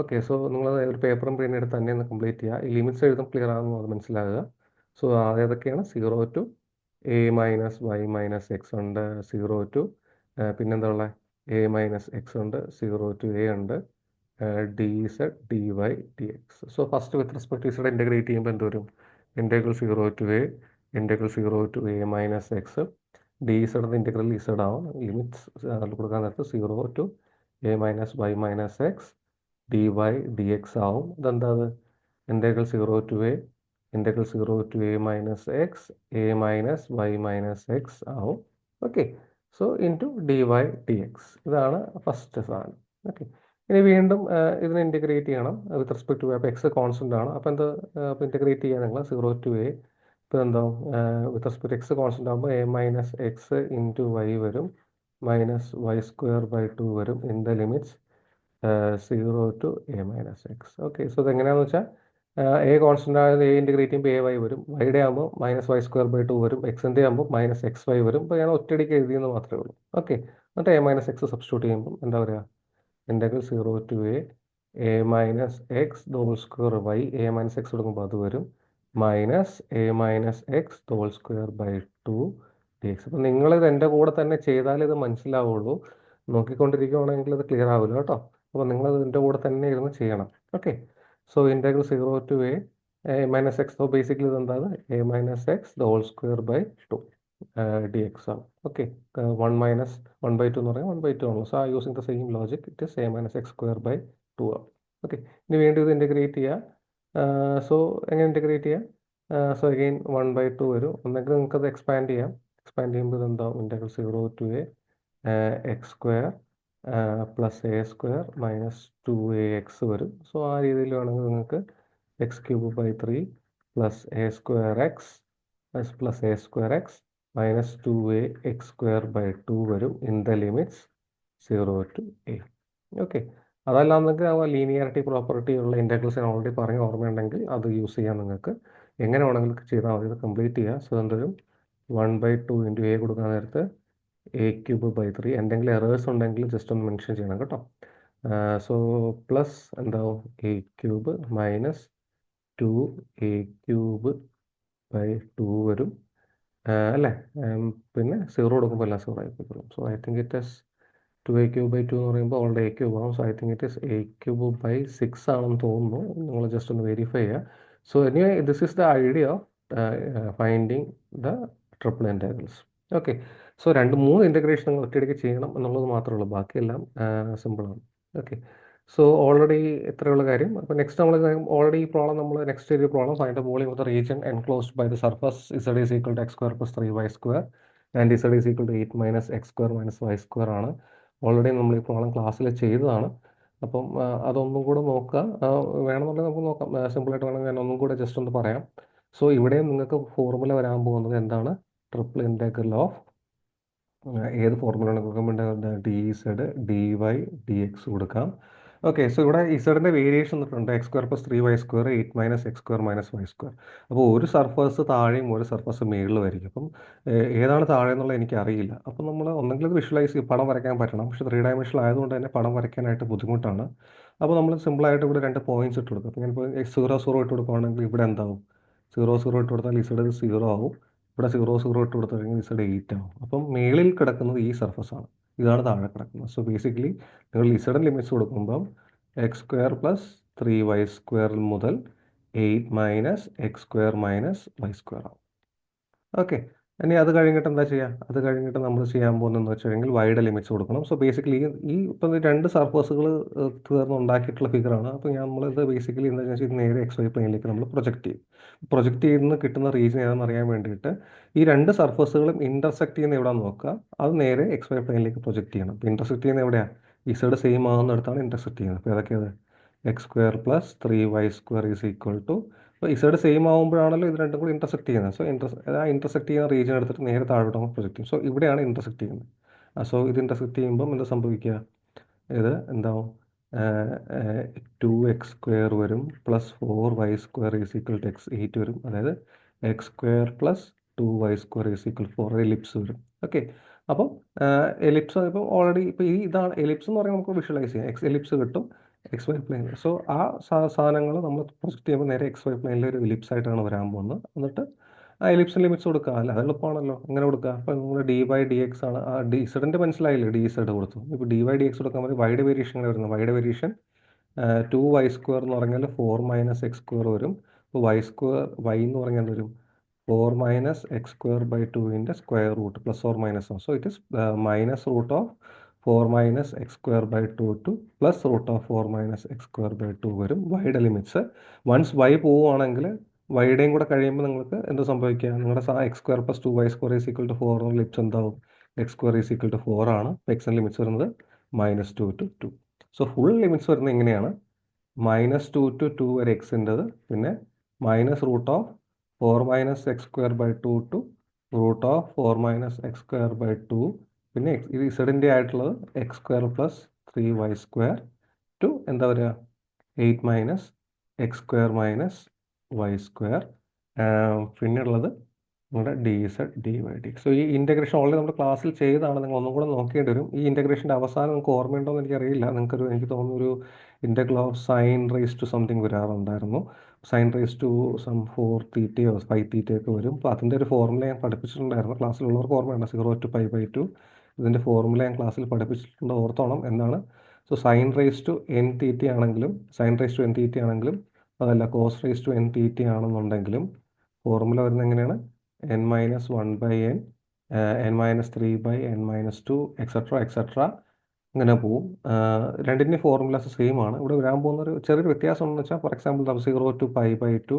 ഓക്കെ, സോ നിങ്ങൾ ഒരു പേപ്പറും പെയിനും എടുത്ത് തന്നെ ഒന്ന് കംപ്ലീറ്റ് ചെയ്യുക. ഈ ലിമിറ്റ്സ് എഴുതും ക്ലിയർ ആകുന്നു അത് മനസ്സിലാകുക. സോ ഏതൊക്കെയാണ്? 0 to A minus Y minus X ഉണ്ട്, 0 ടു പിന്നെന്താ ഉള്ളത്? എ മൈനസ് എക്സ് ഉണ്ട്, 0 ടു എ ഉണ്ട്, D Z D Y D X. So first with respect to Z integrate ചെയ്യുമ്പോൾ എന്ത് വരും? Integral 0 to A integral 0 to A minus X D Z integral Z ആവും. Limits കൊടുക്കാൻ നേരത്ത് 0 to A minus Y minus X D Y D X ആവും. ഇതെന്താ? Integral 0 to A integral 0 to A minus X A minus Y minus X ആവും. Okay, so into D Y D X. ഇതാണ് first സാധനം. Okay, ഇനി വീണ്ടും ഇതിനെ integrate ചെയ്യണം with respect to. അപ്പോൾ എക്സ് കോൺസ്റ്റൻ്റ് ആണ്. അപ്പോൾ എന്താ? അപ്പോൾ ഇൻറ്റഗ്രേറ്റ് ചെയ്യാൻ നിങ്ങൾ 0 ടു എ. ഇപ്പോൾ എന്താവും? വിത്ത് റെസ്പെക്ട് എക്സ് കോൺസ്റ്റൻ്റ് ആകുമ്പോൾ A minus X into Y വരും, മൈനസ് വൈ സ്ക്വയർ ബൈ 2 വരും. In the limits 0 to A minus X. Okay, so ഇതെങ്ങനെയാണെന്ന് വെച്ചാൽ എ കോൺസ്റ്റൻ്റ് ആയത് എ ഇൻറ്റഗ്രേറ്റ് ചെയ്യുമ്പോൾ എ വൈ വരും, വൈയുടെ ആകുമ്പോൾ മൈനസ് വൈ സ്ക്വയർ ബൈ 2 വരും, എക്സിൻ്റെ ആകുമ്പോൾ മൈനസ് എക്സ് വൈ വരും. ഇപ്പോൾ ഞാൻ ഒറ്റയടിക്ക് എഴുതിയെന്ന് മാത്രമേ ഉള്ളൂ. ഓക്കെ, എന്നിട്ട് എ മൈനസ് എക്സ് സബ്സ്റ്റിറ്റ്യൂട്ട് ചെയ്യുമ്പോൾ എന്താ പറയുക? Integral 0 to A minus X whole square Y A minus X കൊടുക്കുമ്പോൾ അത് വരും, minus A minus X whole square by 2 D X. അപ്പം നിങ്ങളിത് എൻ്റെ കൂടെ തന്നെ ചെയ്താൽ ഇത് മനസ്സിലാവുള്ളൂ. നോക്കിക്കൊണ്ടിരിക്കുകയാണെങ്കിൽ ഇത് ക്ലിയർ ആവില്ല കേട്ടോ. അപ്പോൾ നിങ്ങളത് എൻ്റെ കൂടെ തന്നെ ഇരുന്ന് ചെയ്യണം. Okay, so integral 0 to A minus X. So basically ഇത് എന്താണ്? A minus X whole square by 2 D X ആണ്. ഓക്കെ, 1 മൈനസ് 1 ബൈ 2 എന്ന് പറയുമ്പോൾ 1 ബൈ 2 ആണല്ലോ. So using the same logic it is A minus X square by 2 ആണ്. Okay, ഇനി വീണ്ടും ഇത് ഇൻറ്റഗ്രേറ്റ് ചെയ്യുക. സോ എങ്ങനെ ഇൻറ്റഗ്രേറ്റ് ചെയ്യുക? സോ അഗെയിൻ 1 ബൈ 2 വരും. ഒന്നെങ്കിൽ നിങ്ങൾക്കത് എക്സ്പാൻഡ് ചെയ്യാം. എക്സ്പാൻഡ് ചെയ്യുമ്പോൾ ഇതെന്താവും? Integral 0 to X square plus A square minus 2ax വരും. സോ ആ രീതിയിൽ വേണമെങ്കിൽ നിങ്ങൾക്ക് X cube by 3 plus A square X plus A square X minus 2ax square by 2 വരും. In the limits 0 to A. Okay, അതല്ലാന്നെങ്കിൽ ആ linearity property ഉള്ള integrals ഞാൻ ഓൾറെഡി പറഞ്ഞ് ഓർമ്മയുണ്ടെങ്കിൽ അത് യൂസ് ചെയ്യാൻ നിങ്ങൾക്ക് എങ്ങനെ വേണമെങ്കിലും ചെയ്താൽ മതി. ഇത് കംപ്ലീറ്റ് ചെയ്യുക. സോ എന്തൊരു 1 ബൈ 2 ഇൻറ്റു എ കൊടുക്കാൻ നേരത്ത് എ ക്യൂബ് ബൈ 3. എന്തെങ്കിലും എറേഴ്സ് ഉണ്ടെങ്കിൽ ജസ്റ്റ് ഒന്ന് മെൻഷൻ ചെയ്യണം കേട്ടോ. സോ പ്ലസ് എന്താവും? A cube minus 2a cube by 2 വരും അല്ലേ? പിന്നെ 0 കൊടുക്കുമ്പോൾ എല്ലാം 0 ആയിപ്പോഴും. So I think it is 2a cube by 2 എന്ന് പറയുമ്പോൾ ഓൾറെഡി എ ക്യൂബ് ആവും. So I think it is A cube by 6 ആണെന്ന് തോന്നുന്നു. നിങ്ങൾ ജസ്റ്റ് ഒന്ന് വെരിഫൈ ചെയ്യുക. So anyway this is the idea of finding the triple integrals. Okay, so 2-3 integration നിങ്ങൾ ഒറ്റയടിക്ക് ചെയ്യണം എന്നുള്ളത് മാത്രമേ ഉള്ളൂ. ബാക്കിയെല്ലാം സിമ്പിളാണ്. ഓക്കെ, സോ ഓൾറെഡി ഇത്രയുള്ള കാര്യം. അപ്പോൾ നെക്സ്റ്റ് നമ്മൾ ഓൾറെഡി ഈ പ്രോബ്ലം നമ്മൾ നെക്സ്റ്റ് ഒരു problem find the volume of the region enclosed by the surface Z is equal to X square plus 3y square and Z is equal to 8 minus X square minus Y square ആണ്. Already നമ്മൾ ഈ problem ക്ലാസ്സിൽ ചെയ്തതാണ്. അപ്പം അതൊന്നും കൂടെ നോക്കുക. വേണമെന്നുണ്ടെങ്കിൽ നമുക്ക് നോക്കാം. സിമ്പിളായിട്ട് വേണമെങ്കിൽ ഞാൻ ഒന്നും കൂടെ ജസ്റ്റ് ഒന്ന് പറയാം. സോ ഇവിടെയും നിങ്ങൾക്ക് ഫോർമുല വരാൻ പോകുന്നത് എന്താണ്? ട്രിപ്പിൾ ഇൻറ്റഗ്രൽ ഓഫ് ഏത് ഫോർമുലയാണ് കൊടുക്കുമ്പോൾ D Z D Y D X കൊടുക്കാം. ഓക്കെ, സോ ഇവിടെ ഇസഡിൻ്റെ വേരിയേഷൻ തന്നിട്ടുണ്ട് X square plus 3y² 8 - x² - y². അപ്പോൾ ഒരു സർഫസ് താഴെയും ഒരു സർഫസ് മേളിലും ആയിരിക്കും. അപ്പം ഏതാണ് താഴെ എന്നുള്ളത് എനിക്ക് അറിയില്ല. അപ്പം നമ്മൾ ഒന്നെങ്കിൽ അത് വിഷ്വലൈസ് ചെയ്യും, പടം വരയ്ക്കാൻ പറ്റണം. പക്ഷേ 3 ഡയമെൻഷനിൽ ആയതുകൊണ്ട് തന്നെ പടം വരയ്ക്കാനായിട്ട് ബുദ്ധിമുട്ടാണ്. അപ്പോൾ നമ്മൾ സിമ്പിളായിട്ട് ഇവിടെ രണ്ട് പോയിന്റ്സ് ഇട്ട് കൊടുക്കും. അപ്പോൾ ഞാനിപ്പോൾ 0 0 ഇട്ട് കൊടുക്കുകയാണെങ്കിൽ ഇവിടെ എന്താവും? 0 0 ഇട്ട് കൊടുത്താൽ ഇസഡ് 0 ആവും. ഇവിടെ 0 0 ഇട്ട് കൊടുത്തു കഴിഞ്ഞാൽ ഇസഡ് 8 ആവും. അപ്പം മേളിൽ കിടക്കുന്നത് ഈ സർഫസാണ്, ഇതാണ് താഴെ കിടക്കുന്നത്. സോ ബേസിക്കലി നിങ്ങൾ ഇസഡ് ലിമിറ്റ്സ് കൊടുക്കുമ്പം x² + 3y² മുതൽ 8 - x² - y² ആവും. ഓക്കെ, ഇനി അത് കഴിഞ്ഞിട്ട് എന്താ ചെയ്യുക? അത് കഴിഞ്ഞിട്ട് നമ്മൾ ചെയ്യാൻ പോകുന്നതെന്ന് വെച്ച് കഴിഞ്ഞാൽ വൈയുടെ ലിമിറ്റ്സ് കൊടുക്കണം. സോ ബേസിക്കലി ഈ ഇപ്പം രണ്ട് സർഫസുകൾ തീർന്ന് ഉണ്ടാക്കിയിട്ടുള്ള ഫിഗറാണ്. അപ്പോൾ നമ്മളിത് ബേസിക്കലി എന്താ വെച്ചാൽ ഇത് നേരെ XY പ്ലെയിനിലേക്ക് നമ്മൾ പ്രൊജക്റ്റ് ചെയ്യും. പ്രൊജക്റ്റ് ചെയ്യുന്ന കിട്ടുന്ന റീജിയൻ ഏതാണെന്ന് അറിയാൻ വേണ്ടിയിട്ട് ഈ രണ്ട് സർഫസുകളും ഇൻ്റർസെക്റ്റ് ചെയ്യുന്ന എവിടെയാണെന്ന് നോക്കുക. അത് നേരെ XY പ്ലെയിനിലേക്ക് പ്രൊജക്റ്റ് ചെയ്യണം. അപ്പോൾ ഇൻ്റർസെക്റ്റ് ചെയ്യുന്ന എവിടെയാണ്? ഇസഡ് സെയിം ആകുന്നിടത്താണ് ഇൻ്റർസെക്റ്റ് ചെയ്യുന്നത്. അപ്പോൾ ഏതൊക്കെയത്? x² + 3y² അപ്പോൾ ഇസഡ് സെയിം ആകുമ്പോഴാണല്ലോ ഇത് രണ്ടും കൂടി ഇൻ്റർസെക്റ്റ് ചെയ്യുന്നത്. സോ ആ ഇൻ്റർസെക്റ്റ് ചെയ്യുന്ന റീജിയൻ എടുത്തിട്ട് നേരെ താഴോട്ട് നമുക്ക് പ്രൊജക്റ്റ് ചെയ്യും. സോ ഇവിടെയാണ് ഇൻ്റർസെക്റ്റ് ചെയ്യുന്നത്. സോ ഇത് ഇൻ്റർസെക്റ്റ് ചെയ്യുമ്പം എന്താ സംഭവിക്കുക? ഇത് എന്താവും? 2x² വരും +4y² x8 വരും. അതായത് x² + 2y² 4 എലിപ്സ് വരും. ഓക്കെ, അപ്പം എലിപ്സ് ഇപ്പം ഓൾറെഡി ഇപ്പോൾ ഇതാണ് എലിപ്സ് എന്ന് പറയുമ്പോൾ നമുക്ക് വിഷ്വലൈസ് ചെയ്യാം. എലിപ്സ് കിട്ടും XY പ്ലെയിനിൽ. സോ ആ സാധനങ്ങൾ നമ്മൾ പ്രൊജക്റ്റ് ചെയ്യുമ്പോൾ നേരെ XY പ്ലെയിനിൽ ഒരു എലിപ്സ് ആയിട്ടാണ് വരാൻ പോകുന്നത്. എന്നിട്ട് ആ എലിപ്സിന് ലിമിറ്റ്സ് കൊടുക്കുക. അല്ല, അത് എളുപ്പമാണല്ലോ, അങ്ങനെ കൊടുക്കുക. അപ്പോൾ നിങ്ങൾ d/dx ആണ്. ആ ഇസഡിൻ്റെ മനസ്സിലായില്ലേ? dz കൊടുത്തു. ഇപ്പോൾ d/dx കൊടുക്കാൻ മതി. വൈഡ് വേരിയേഷൻ ഇങ്ങനെ വരുന്നത്. വൈഡ് വേരിയേഷൻ 2y² എന്ന് പറഞ്ഞാൽ 4 - x² വരും. അപ്പോൾ y എന്ന് പറഞ്ഞാൽ വരും 4 - x²/2 square root +or - so it is -√4 - x²/2 to +√4 - x²/2 വരും വൈഡ് ലിമിറ്റ്സ്. വൺസ് y പോവുകയാണെങ്കിൽ വൈഡേയും കൂടെ കഴിയുമ്പോൾ നിങ്ങൾക്ക് എന്ത് സംഭവിക്കുക? നിങ്ങളുടെ x² + 2y² 4 ലിമിറ്റ്സ് എന്താവും? x² 4 ആണ്. എക്സിൻ്റെ ലിമിറ്റ്സ് വരുന്നത് -2 to 2. സോ ഫുൾ ലിമിറ്റ്സ് വരുന്നത് ഇങ്ങനെയാണ്. -2 to 2 വരെ എക്സിൻ്റെത്, പിന്നെ -√4 - x²/2 ടു √4 - x²/2, പിന്നെ ഇത് ഇസഡിൻ്റെ ആയിട്ടുള്ളത് x² + 3y² ടു എന്താ വരിക? 8 - x² - y². പിന്നെ ഉള്ളത് നമ്മുടെ dz dy/dx. സോ ഈ ഇൻ്റഗ്രേഷൻ ഓൾറെഡി നമ്മുടെ ക്ലാസ്സിൽ ചെയ്തതാണ്. നിങ്ങൾ ഒന്നും കൂടെ നോക്കേണ്ടി വരും. ഈ ഇൻ്റഗ്രേഷൻ്റെ അവസാനം നിങ്ങൾക്ക് ഓർമ്മയുണ്ടോ എന്ന് എനിക്കറിയില്ല. എനിക്ക് തോന്നുന്നു ഒരു integral of sine raise to something വരാറുണ്ടായിരുന്നു. സൈൻ റേസ് ടു സം 4θ 5θ ഒക്കെ വരും. അപ്പോൾ അതിൻ്റെ ഒരു ഫോർമുല ഞാൻ പഠിപ്പിച്ചിട്ടുണ്ടായിരുന്നു. ക്ലാസ്സിലുള്ളവർക്ക് ഓർമ്മയുണ്ട്. 0 to π/2 ഇതിൻ്റെ ഫോർമുല ഞാൻ ക്ലാസ്സിൽ പഠിപ്പിച്ചിട്ടുണ്ട്, ഓർത്തോണം എന്നാണ്. So sine raise to nθ ആണെങ്കിലും അതല്ല കോസ് റേസ് ടു nθ ആണെന്നുണ്ടെങ്കിലും ഫോർമുല വരുന്നത് എങ്ങനെയാണ്? n-1/n, n-3/n-2 എക്സെട്ര ഇങ്ങനെ പോവും. രണ്ടിൻ്റെ ഫോർമുലാസ് സെയിം ആണ്. ഇവിടെ വരാൻ പോകുന്ന ഒരു ചെറിയൊരു വ്യത്യാസം എന്ന് വെച്ചാൽ, for example 0 to π/2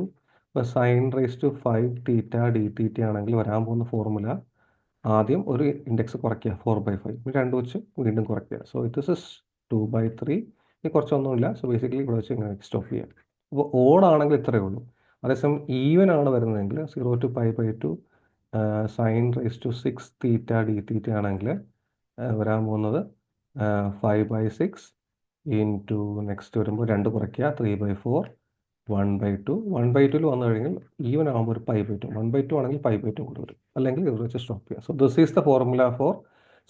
sine raise to 5θ dθ ആണെങ്കിൽ വരാൻ പോകുന്ന ഫോർമുല ആദ്യം ഒരു ഇൻഡെക്സ് കുറയ്ക്കുക 4/5, രണ്ട് വെച്ച് വീണ്ടും കുറയ്ക്കുക. So it is 2/3. ഇനി കുറച്ചൊന്നുമില്ല. സോ ബേസിക്കലി ഇവിടെ വെച്ച് ഇങ്ങനെ സ്റ്റോപ്പ് ചെയ്യുക. അപ്പോൾ ഓഡ് ആണെങ്കിൽ ഇത്രയേ ഉള്ളൂ. അതേസമയം ഈവൻ ആണ് വരുന്നതെങ്കിൽ 0 to π/2 sine raise to 6θ dθ ആണെങ്കിൽ വരാൻ പോകുന്നത് 5/6 ഇൻറ്റു നെക്സ്റ്റ് വരുമ്പോൾ 2 കുറയ്ക്കുക 3/4 1/2. 1/2 വന്നു കഴിഞ്ഞാൽ ഈവൻ ആകുമ്പോൾ ഒരു π/2. 1/2 ആണെങ്കിൽ π/2 കൂടി വരും. അല്ലെങ്കിൽ ഇത് വെച്ച് സ്റ്റോപ്പ് ചെയ്യുക. So this is the formula for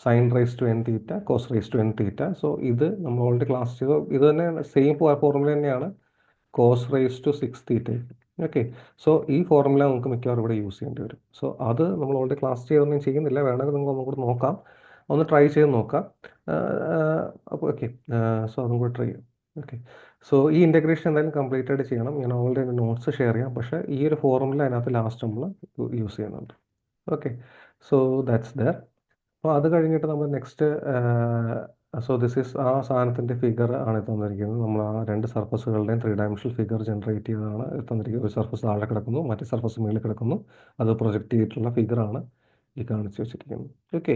sine raise to nθ cos raise to nθ. So ഇത് നമ്മൾ ഓൾറെഡി ക്ലാസ് ചെയ്തു. ഇത് തന്നെ സെയിം ഫോർമുല തന്നെയാണ് cos raise to 6θ. Okay, so ഈ ഫോർമുല നമുക്ക് മിക്കവാറും ഇവിടെ യൂസ് ചെയ്യേണ്ടി വരും. സോ അത് നമ്മൾ ഓൾറെഡി ക്ലാസ് ചെയ്തൊന്നും ചെയ്യുന്നില്ല. വേണമെങ്കിൽ നിങ്ങൾ ഒന്നും കൂടി നോക്കാം, ഒന്ന് ട്രൈ ചെയ്ത് നോക്കാം. അപ്പോൾ ഓക്കെ, സോ അതും കൂടി ട്രൈ ചെയ്യാം. ഓക്കെ, സോ ഈ ഇൻ്റഗ്രേഷൻ എന്തായാലും കംപ്ലീറ്റ് ആയിട്ട് ചെയ്യണം. ഞാൻ ഓൾറെഡി നോട്ട്സ് ഷെയർ ചെയ്യാം. പക്ഷേ ഈ ഒരു ഫോർമുല അതിനകത്ത് ലാസ്റ്റ് നമ്മൾ യൂസ് ചെയ്യുന്നുണ്ട്. Okay, so that's there. അപ്പോൾ അത് കഴിഞ്ഞിട്ട് നമ്മൾ നെക്സ്റ്റ് സോ ദിസ് ഈസ് ആ സാധനത്തിൻ്റെ ഫിഗർ ആണ് തന്നിരിക്കുന്നത്. നമ്മൾ ആ രണ്ട് സർഫസുകളുടെയും 3 ഡയമെൻഷണൽ ഫിഗർ ജനറേറ്റ് ചെയ്തതാണ് തന്നിരിക്കുന്നത്. ഒരു സർഫസ് താഴെ കിടക്കുന്നു, മറ്റേ സർഫസ് മുകളിൽ കിടക്കുന്നു. അത് പ്രൊജക്റ്റ് ചെയ്തിട്ടുള്ള ഫിഗറാണ് ഈ കാണിച്ച് വെച്ചിരിക്കുന്നത്. ഓക്കെ,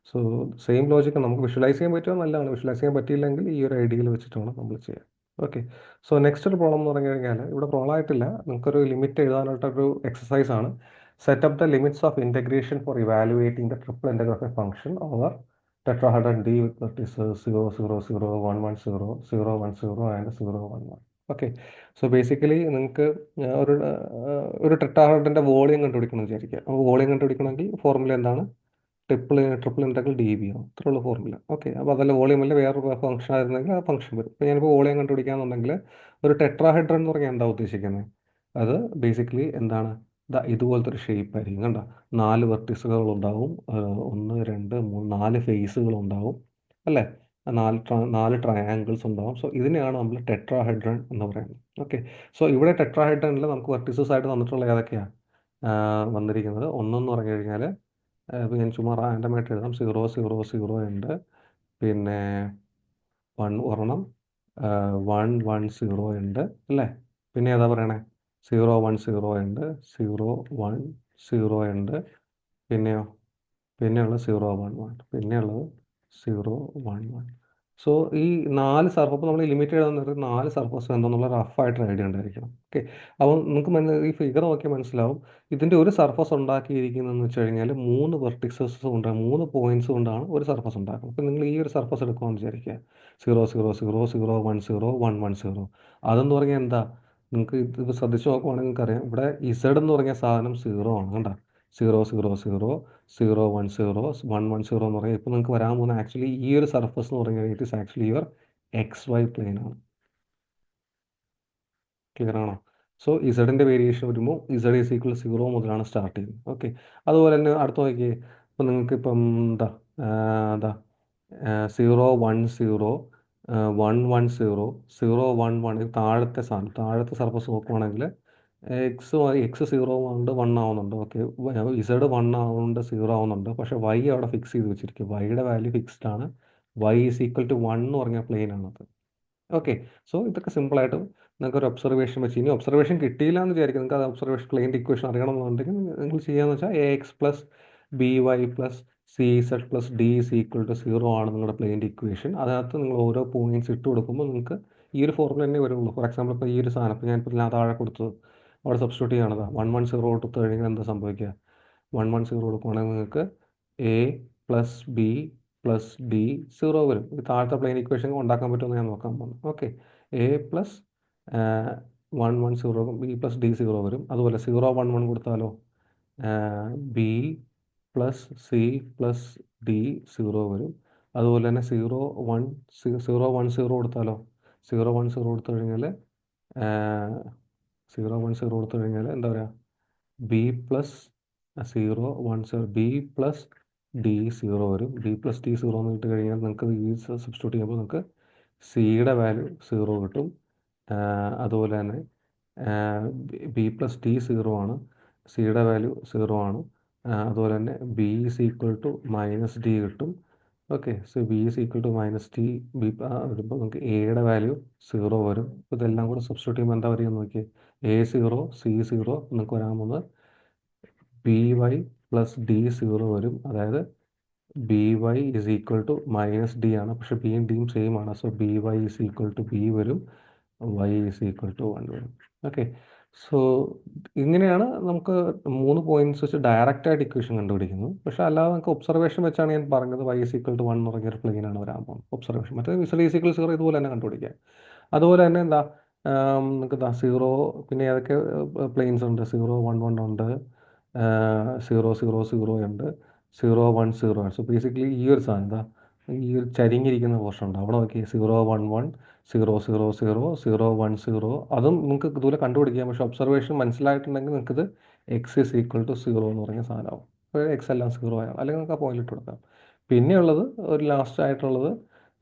സോ സെയിം ലോജിക്ക് നമുക്ക് വിഷ്വലൈസ് ചെയ്യാൻ പറ്റുമോ? നല്ലതാണ്. വിഷ്വലൈസ് ചെയ്യാൻ പറ്റിയില്ലെങ്കിൽ ഈ ഒരു ഐഡിയയിൽ വെച്ചിട്ട് വേണം നമ്മൾ ചെയ്യാൻ. ഓക്കെ, സോ നെക്സ്റ്റ് ഒരു പ്രോബ്ലം എന്ന് പറഞ്ഞു കഴിഞ്ഞാൽ, ഇവിടെ പ്രോബ്ലം ആയിട്ടില്ല, നമുക്കൊരു ലിമിറ്റ് എഴുതാനായിട്ടൊരു എക്സസൈസ് ആണ്. Set up the limits of integration for evaluating the triple integral of a function over tetrahedron D with vertices 0, 0, 0, 1, 1, 0, 0, 1, 0 and 0, 1, 1. Okay, so basically നിങ്ങൾക്ക് ഒരു ടെട്രാഹെഡ്രൻ്റെ വോളിയം കണ്ടുപിടിക്കണം എന്ന് വിചാരിക്കുക. അപ്പോൾ വോളിയം കണ്ടുപിടിക്കണമെങ്കിൽ ഫോർമുല എന്താണ്? ട്രിപ്പിൾ ഇൻറ്റഗ്രൽ ഡി ബി ആണ്. ഇത്രയുള്ള ഫോർമുല. ഓക്കെ, അപ്പോൾ അതല്ല വോളിയം അല്ല വേറൊരു ഫംഗ്ഷൻ ആയിരുന്നെങ്കിൽ ആ ഫംഗ്ഷൻ വരും. ഇപ്പോൾ ഞാനിപ്പോൾ വോളിയം കണ്ടുപിടിക്കാന്നുണ്ടെങ്കിൽ ഒരു ടെട്രാഹെഡ്രൻ എന്ന് പറഞ്ഞാൽ എന്താ ഉദ്ദേശിക്കുന്നത്? അത് ബേസിക്കലി എന്താണ്? ഇതുപോലത്തെ ഒരു ഷേപ്പ് ആയിരിക്കും. കണ്ട, 4 വെർട്ടിസുകൾ ഉണ്ടാവും, 1, 2, 3, 4 ഫേസുകൾ ഉണ്ടാവും അല്ലേ? 4 ട്രയാങ്കിൾസ് ഉണ്ടാവും. സോ ഇതിനെയാണ് നമ്മൾ ടെട്രാഹെഡ്രൺ എന്ന് പറയുന്നത്. ഓക്കെ, സോ ഇവിടെ ടെട്രാഹെഡ്രണിൽ നമുക്ക് വെർട്ടിസസ് ആയിട്ട് തന്നിട്ടുള്ള ഏതൊക്കെയാണ് വന്നിരിക്കുന്നത്? ഒന്നെന്ന് പറഞ്ഞു കഴിഞ്ഞാൽ ഇപ്പോൾ ഞാൻ ചുമ്മാ റാൻഡമായിട്ട് എഴുതാം. 0, 0, 0 ഉണ്ട്. പിന്നെ 1 ഒരെണ്ണം, 1, 1, 0 ഉണ്ട് അല്ലേ? പിന്നെ ഏതാ പറയണേ? 0, 1, 0 ഉണ്ട്, 0, 1, 0 ഉണ്ട്. പിന്നെയോ? പിന്നെയുള്ളത് 0, 1, 1. പിന്നെയുള്ളത് 0, 1, 1. സോ ഈ 4 സർഫസ്, അപ്പോൾ നമ്മൾ ലിമിറ്റ് എഴുതാൻ നേരത്ത് 4 സർഫസ് എന്താണെന്നുള്ള റഫായിട്ട് ഐഡിയ ഉണ്ടായിരിക്കണം. ഓക്കെ, അപ്പോൾ നിങ്ങൾക്ക് ഈ ഫിഗർ നോക്കിയാൽ മനസ്സിലാവും. ഇതിൻ്റെ ഒരു സർഫസ് ഉണ്ടാക്കിയിരിക്കുന്നതെന്ന് വെച്ച് കഴിഞ്ഞാൽ 3 വെർട്ടിക്സസ് ഉണ്ട്, 3 പോയിന്റ്സ് കൊണ്ടാണ് ഒരു സർഫസ് ഉണ്ടാക്കുന്നത്. അപ്പോൾ നിങ്ങൾ ഈ ഒരു സർഫസ് എടുക്കുമെന്ന് വിചാരിക്കുക. 0, 0, 0, 0, 1, 0, 1, 1, 0. അതെന്ന് പറഞ്ഞാൽ എന്താ? നിങ്ങൾക്ക് ഇത് ശ്രദ്ധിച്ച് നോക്കുവാണെങ്കിൽ നിങ്ങൾക്കറിയാം, ഇവിടെ ഇസഡ് എന്ന് പറഞ്ഞ സാധനം 0 ആണ്. കണ്ട, 0, 0, 0, 0, 1, 0, 1, 1, 0 എന്ന് പറഞ്ഞാൽ ഇപ്പോൾ നിങ്ങൾക്ക് വരാൻ പോകുന്ന ആക്ച്വലി ഈ ഒരു സർഫസ് എന്ന് പറഞ്ഞു കഴിഞ്ഞാൽ it is actually your XY plane ആണ്. ക്ലിയർ ആണോ? സോ ഇസഡിൻ്റെ വേരിയേഷൻ വരുമ്പോൾ ഇസഡ് ഈസ് ഈക്വൽ 0 മുതലാണ് സ്റ്റാർട്ട് ചെയ്യുന്നത്. ഓക്കെ, അതുപോലെ തന്നെ അടുത്ത് നോക്കിയേ. ഇപ്പം നിങ്ങൾക്ക് ഇപ്പം എന്താ 0, 1, 0, 1, 1, 0, 0, 1, 1, താഴത്തെ സാധനം, താഴത്തെ സർഫസ് നോക്കുവാണെങ്കിൽ എക്സ് 0 ആവുന്നുണ്ട്, 1 ആവുന്നുണ്ട്. ഓക്കെ, ഇസഡ് 1 ആവുന്നുണ്ട്, 0 ആവുന്നുണ്ട്. പക്ഷേ വൈ അവിടെ ഫിക്സ് ചെയ്ത് വെച്ചിരിക്കും. വൈയുടെ വാല്യൂ ഫിക്സ്ഡ് ആണ്. വൈ ഈസ് ഈക്വൽ ടു 1 എന്ന് പറഞ്ഞ പ്ലെയിൻ ആണത്. ഓക്കെ, സോ ഇതൊക്കെ സിമ്പിളായിട്ട് നിങ്ങൾക്ക് ഒരു ഒബ്സർവേഷൻ വെച്ച്, ഇനി ഒബ്സർവേഷൻ കിട്ടിയില്ല എന്ന് വിചാരിക്കും, നിങ്ങൾക്ക് അത് ഒബ്സർവേഷൻ പ്ലെയിൻ്റെ ഇക്വേഷൻ അറിയണമെന്നുണ്ടെങ്കിൽ നിങ്ങൾ ചെയ്യാന്ന് വെച്ചാൽ AX plus BY plus CZ plus D is equal to 0 ആണ് നിങ്ങളുടെ പ്ലെയിൻ്റെ ഇക്വേഷൻ. അതിനകത്ത് നിങ്ങൾ ഓരോ പോയിന്റ്സ് ഇട്ട് കൊടുക്കുമ്പോൾ നിങ്ങൾക്ക് ഈ ഒരു ഫോർമുല തന്നെ വരുള്ളൂ. ഫോർ എക്സാമ്പിൾ ഇപ്പോൾ ഈ ഒരു സാധനം ഇപ്പോൾ ഞാനിപ്പോൾ ഞാൻ താഴെ കൊടുത്തത് അവിടെ സബ്സ്റ്റിറ്റ്യൂട്ട് ചെയ്യണത് 1, 1, 0 കൊടുത്തു കഴിഞ്ഞാൽ എന്താ സംഭവിക്കുക? 1, 1, 0 കൊടുക്കുകയാണെങ്കിൽ നിങ്ങൾക്ക് A plus B plus D 0 വരും. ഈ താഴത്തെ പ്ലെയിൻ ഇക്വേഷൻ ഉണ്ടാക്കാൻ പറ്റുമെന്ന് ഞാൻ നോക്കാൻ പോകുന്നു. Okay, A plus 1, 1, 0, B plus D 0 വരും. അതുപോലെ 0, 1, 1 കൊടുത്താലോ B plus C plus D 0 വരും. അതുപോലെ തന്നെ 0, 1, 0, 1, 0 കൊടുത്താലോ 0, 1, 0 കൊടുത്തു കഴിഞ്ഞാൽ 0, 1, 0 കൊടുത്തു കഴിഞ്ഞാൽ എന്താ പറയുക? B plus 0, 1, 0, B plus D 0 വരും. ബി പ്ലസ് ഡി 0 എന്ന് കിട്ടി കഴിഞ്ഞാൽ നിങ്ങൾക്ക് ഈ സബ്സ്റ്റിറ്റ്യൂട്ട് ചെയ്യുമ്പോൾ നിങ്ങൾക്ക് സിയുടെ വാല്യൂ 0 കിട്ടും. അതുപോലെ തന്നെ ബി പ്ലസ് ഡി 0 ആണ്, സിയുടെ വാല്യൂ 0 ആണ്. അതുപോലെ തന്നെ B is equal to minus D കിട്ടും. Okay, so B is equal to minus D വരുമ്പോൾ നമുക്ക് എയുടെ വാല്യൂ 0 വരും. അപ്പോൾ ഇതെല്ലാം കൂടെ സബ്സ്റ്റിറ്റ്യൂട്ട് ചെയ്യുമ്പോൾ എന്താ വരിക നോക്കിയേ? A0, C0 നിങ്ങൾക്ക് വരാൻ പോകുന്നത് BY പ്ലസ് D 0 വരും. അതായത് BY is equal to minus D ആണ്, പക്ഷേ ബിയും ഡിയും സെയിം ആണ്. So BY is equal to B വരും, Y ഇസ് ഈക്വൽ ടു 1 വരും. ഓക്കെ, സോ ഇങ്ങനെയാണ് നമുക്ക് 3 പോയിന്റ്സ് വെച്ച് ഡയറക്റ്റ് ആയിട്ട് ഇക്വേഷൻ കണ്ടുപിടിക്കുന്നത്. പക്ഷേ അല്ലാതെ നമുക്ക് ഒബ്സർവേഷൻ വെച്ചാണ് ഞാൻ പറഞ്ഞത് Y ഇസ് ഈക്വൽ ടു 1 എന്ന് പറഞ്ഞൊരു പ്ലെയിൻ ആണ് വരാൻ പോകുന്നത്. ഒബ്സർവേഷൻ മറ്റേ Z ഈസ് ഈക്വൽ 0 ഇതുപോലെ തന്നെ കണ്ടുപിടിക്കുക. അതുപോലെ തന്നെ എന്താ നമുക്ക് 0, പിന്നെ ഏതൊക്കെ പ്ലെയിൻസ് ഉണ്ട്? 0, 1, 1 ഉണ്ട്, 0, 0, 0 ഉണ്ട്, 0, 1, 0 ആണ്. സോ ബേസിക്കലി ഈ ഒരു സാധനം എന്താ, ഈ ഒരു ചരിഞ്ഞിരിക്കുന്ന പോർഷൻ ഉണ്ട് അവിടെ നോക്കി 0, 1, 1, 0, 0, 0, 0, 1, 0. അതും നിങ്ങൾക്ക് ഇതുപോലെ കണ്ടുപിടിക്കാം. പക്ഷേ ഒബ്സർവേഷൻ മനസ്സിലായിട്ടുണ്ടെങ്കിൽ നിങ്ങൾക്കിത് എക്സ് ഇസ് ഈക്വൽ ടു 0 എന്ന് പറഞ്ഞ സാധനമാവും. അപ്പോൾ എക്സ് എല്ലാം 0 ആകും, അല്ലെങ്കിൽ നമുക്ക് ആ പോയിന്റ് ഇട്ട് കൊടുക്കാം. പിന്നെയുള്ളത് ഒരു ലാസ്റ്റ് ആയിട്ടുള്ളത്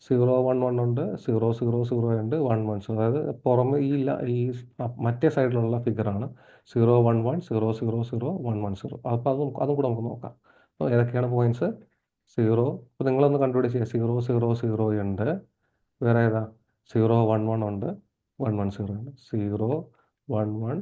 0, 1, 1 ഉണ്ട്, 0, 0, 0 ഉണ്ട്, 1, 1, 0. അതായത് പുറമെ ഈ മറ്റേ സൈഡിലുള്ള ഫിഗറാണ് 0, 1, 1, 0, 0, 0, 1, 1, 0. അപ്പോൾ അതും കൂടെ നമുക്ക് നോക്കാം. അപ്പോൾ ഏതൊക്കെയാണ് പോയിന്റ്സ്? 0, അപ്പോൾ നിങ്ങളൊന്ന് കണ്ടുപിടിച്ച് 0, 0, 0 ഉണ്ട്. വേറെ ഏതാ? 0, 1, 1 ഉണ്ട്, 1, 1, 0 ഉണ്ട്. 0, 1, 1,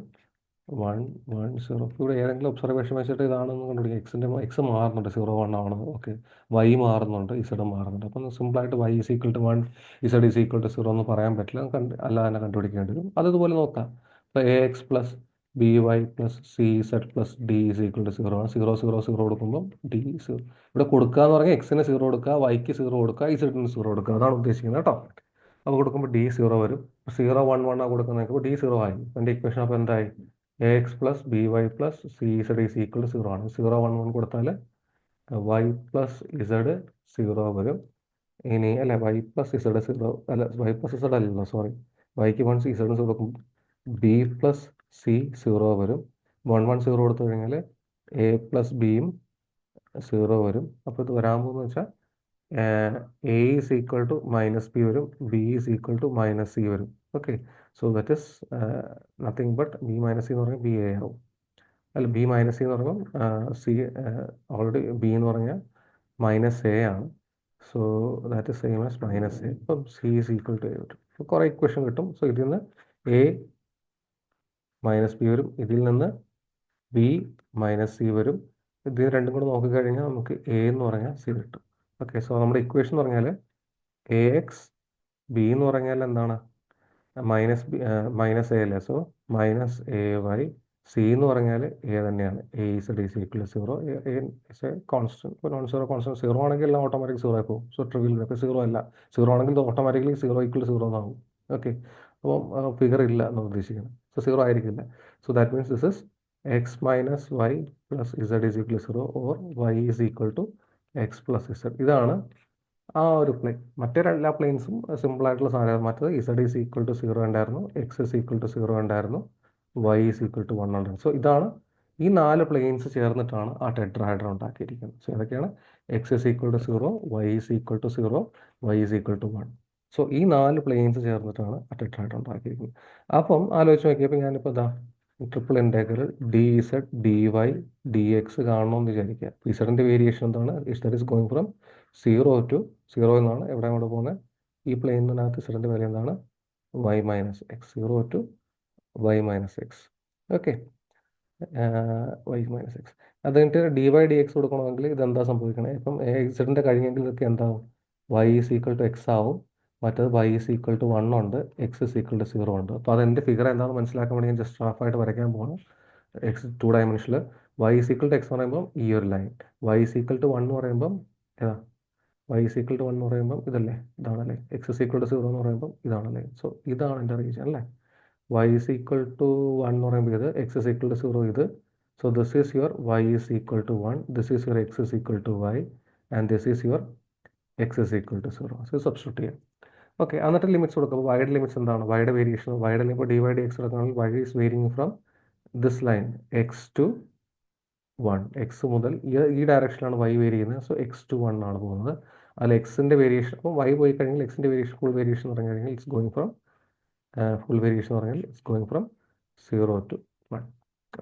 1, 1, 0. ഇവിടെ ഏതെങ്കിലും ഒബ്സർവേഷൻ വെച്ചിട്ട് ഇതാണെന്ന് കണ്ടുപിടിക്കുക. എക്സ് മാറുന്നുണ്ട്, 0, 1 ആണ്. ഓക്കെ, വൈ മാറുന്നുണ്ട്, ഇസഡ് മാറുന്നുണ്ട്. അപ്പം സിമ്പിളായിട്ട് Y is equal to 1, Z is equal to 0 എന്ന് പറയാൻ പറ്റില്ല. അല്ലാതെ തന്നെ കണ്ടുപിടിക്കേണ്ടി വരും. അതുപോലെ നോക്കാം. ഇപ്പോൾ AX plus B Y plus C Z plus D is equal to 0 ആണ്. 0 0 0 കൊടുക്കുമ്പോൾ ഡി 0. ഇവിടെ കൊടുക്കുക എന്ന് പറഞ്ഞാൽ എക്സിന് 0 കൊടുക്കുക, വൈക്ക് 0 കൊടുക്കുക, ഇസഡിന് 0 കൊടുക്കുക, അതാണ് ഉദ്ദേശിക്കുന്നത് കേട്ടോ. അപ്പോൾ കൊടുക്കുമ്പോൾ ഡി 0 വരും. 0 1 1 ആ കൊടുക്കുന്നത് ഡി 0 ആയി. എൻ്റെ ഇക്വേഷൻ അപ്പോൾ എന്തായി? A X plus B Y plus C Z is equal to 0 ആണ്. 0 1 1 കൊടുത്താൽ വൈ പ്ലസ് ഇസഡ് 0 വരും. ഇനി അല്ല, വൈ പ്ലസ് ഇസഡ് 0 അല്ല, വൈ പ്ലസ് ഇസഡ് അല്ലല്ലോ, സോറി. വൈക്ക് 1 ഇസഡ് 0 കൊടുക്കും. ബി പ്ലസ് സി 0 വരും. 1 1 0 കൊടുത്തു കഴിഞ്ഞാൽ എ പ്ലസ് ബിയും 0 വരും. അപ്പോൾ ഇത് വരാൻ പോകുന്നത് വെച്ചാൽ A is equal to minus B വരും, B is equal to minus C വരും. Okay, so that is nothing but B minus C എന്ന് പറഞ്ഞാൽ ബി എ ആവും. അല്ല, ബി മൈനസ് സി എന്ന് പറയുമ്പോൾ സി ഓൾറെഡി ബി എന്ന് പറഞ്ഞാൽ മൈനസ് എ ആണ്. So that is same as minus A. അപ്പം C is equal to A വരും. അപ്പോൾ കുറേ ഇക്വേഷൻ കിട്ടും. സോ ഇതിൽ നിന്ന് എ മൈനസ് ബി വരും, ഇതിൽ നിന്ന് ബി മൈനസ് സി വരും. ഇത് രണ്ടും കൂടെ നോക്കിക്കഴിഞ്ഞാൽ നമുക്ക് എ എന്ന് പറഞ്ഞാൽ സി കിട്ടും. ഓക്കെ, സോ നമ്മുടെ ഇക്വേഷൻ എന്ന് പറഞ്ഞാൽ എ എക്സ് ബി എന്ന് പറഞ്ഞാൽ എന്താണ്? മൈനസ് ബി മൈനസ് എ അല്ലേ. So minus A Y. C എന്ന് പറഞ്ഞാൽ എ തന്നെയാണ്. A Z is equal to 0. A is a constant. ഇപ്പോൾ നോൺ സീറോ കോൺസ്റ്റന്റ് 0 ആണെങ്കിൽ എല്ലാം ഓട്ടോമാറ്റിക് 0 ആയി പോകും. So trivial. അപ്പോൾ 0 അല്ല, 0 ആണെങ്കിൽ ഓട്ടോമാറ്റിക്കലി 0 ഈക്വൽ ടു 0 എന്നാകും. ഓക്കെ, അപ്പം ഫിഗർ ഇല്ല എന്നാണ് ഉദ്ദേശിക്കുന്നത്. സോ 0 ആയിരിക്കില്ല. So that means this is X minus Y plus Z is equal to 0 or Y is equal to X plus Z. ഇതാണ് ആ ഒരു പ്ലെയിൻ. മറ്റൊരെല്ലാ പ്ലെയിൻസും സിമ്പിൾ ആയിട്ടുള്ള സാധനമാണ്. മറ്റത് ഇസഡ് ഈസ് ഈക്വൽ ടു 0 ഉണ്ടായിരുന്നു, എക്സ് ഇസ് ഈക്വൽ ടു 0 ഉണ്ടായിരുന്നു, Y is equal to 1 ഉണ്ടായിരുന്നു. So ഇതാണ് ഈ 4 പ്ലെയിൻസ് ചേർന്നിട്ടാണ് ആ ടെട്രാഹൈഡ്രൺ ഉണ്ടാക്കിയിരിക്കുന്നത്. സോ ഇതൊക്കെയാണ് X is equal to 0, Y is equal to 0, Y is equal to 1. So ഈ 4 പ്ലെയിൻസ് ചേർന്നിട്ടാണ് ആ ടെട്രാഹൈഡ്രൺ ഉണ്ടാക്കിയിരിക്കുന്നത്. അപ്പം ആലോചിച്ച് നോക്കിയപ്പോൾ ഞാനിപ്പോൾ ഇതാ triple integral D Z D Y D X കാണണമെന്ന് വിചാരിക്കുക. ഇസഡിൻ്റെ വേരിയേഷൻ എന്താണ്? Z is going from 0 to 0 എന്നാണ്. എവിടെ അങ്ങോട്ട് പോകുന്നത്? ഈ പ്ലെയിനിനകത്ത് ഇസഡിൻ്റെ വാല്യൂ എന്താണ്? Y minus X. 0 to Y minus X. Okay, Y minus X. അത് കഴിഞ്ഞിട്ട് ഡി വൈ ഡി എക്സ് കൊടുക്കണമെങ്കിൽ ഇതെന്താ സംഭവിക്കണേ? ഇപ്പം ഇസഡിൻ്റെ കഴിഞ്ഞെങ്കിൽ ഇതൊക്കെ എന്താവും? Y is equal to X ആവും. മറ്റത് വൈ ഈസ് ഈക്വൽ ടു 1 ഉണ്ട്, എക്സ് ഈസ് ഈക്വൽ ടു 0 ഉണ്ട്. അപ്പോൾ അതെൻ്റെ ഫിഗർ എന്താണെന്ന് മനസ്സിലാക്കാൻ വേണ്ടി ഞാൻ ജസ്റ്റ് റഫായിട്ട് വരയ്ക്കാൻ പോകണം. എക്സ് 2 ഡയമെൻഷനിൽ Y is equal to X എന്ന് പറയുമ്പോൾ ഈ ഒരു line, Y is equal to 1 എന്ന് പറയുമ്പം ഏതാ? വൈ ഈസ് ഈക്വൽ ടു 1 എന്ന് പറയുമ്പം ഇതല്ലേ, ഇതാണല്ലേ. എക്സ് ഈസ് ഈക്വൽ ടു 0 എന്ന് പറയുമ്പം ഇതാണല്ലേ. സോ ഇതാണ് എൻ്റെ റീജിയൻ അല്ലേ. വൈ ഈസ് ഈക്വൽ ടു 1 എന്ന് പറയുമ്പോൾ ഇത്, എക്സ് ഈസ് ഈക്വൽ ടു 0 ഇത്. So this is your y is equal to 1, this is your x is equal to y, and this is your x is equal to 0. So substitute ചെയ്യാം. Okay, എന്നിട്ട് limits കൊടുക്കുമ്പോൾ വൈയുടെ limits എന്താണ്? വൈയുടെ variation, വൈയുടെ ഇപ്പോൾ d Y D x എടുക്കുകയാണെങ്കിൽ y is varying from this line x to 1. X മുതൽ ഈ ഡയറക്ഷനിലാണ് വൈ വേരി ചെയ്യുന്നത്. സോ എക്സ് ടു 1 ആണ് പോകുന്നത്. അതിൽ എക്സിൻ്റെ വേരിയേഷൻ, അപ്പോൾ വൈ പോയി കഴിഞ്ഞാൽ എക്സിൻ്റെ വേരിയേഷൻ, ഫുൾ വേരിയേഷൻ എന്ന് പറഞ്ഞു കഴിഞ്ഞാൽ it's going from full variation എന്ന് പറഞ്ഞാൽ it's going from 0 to 1.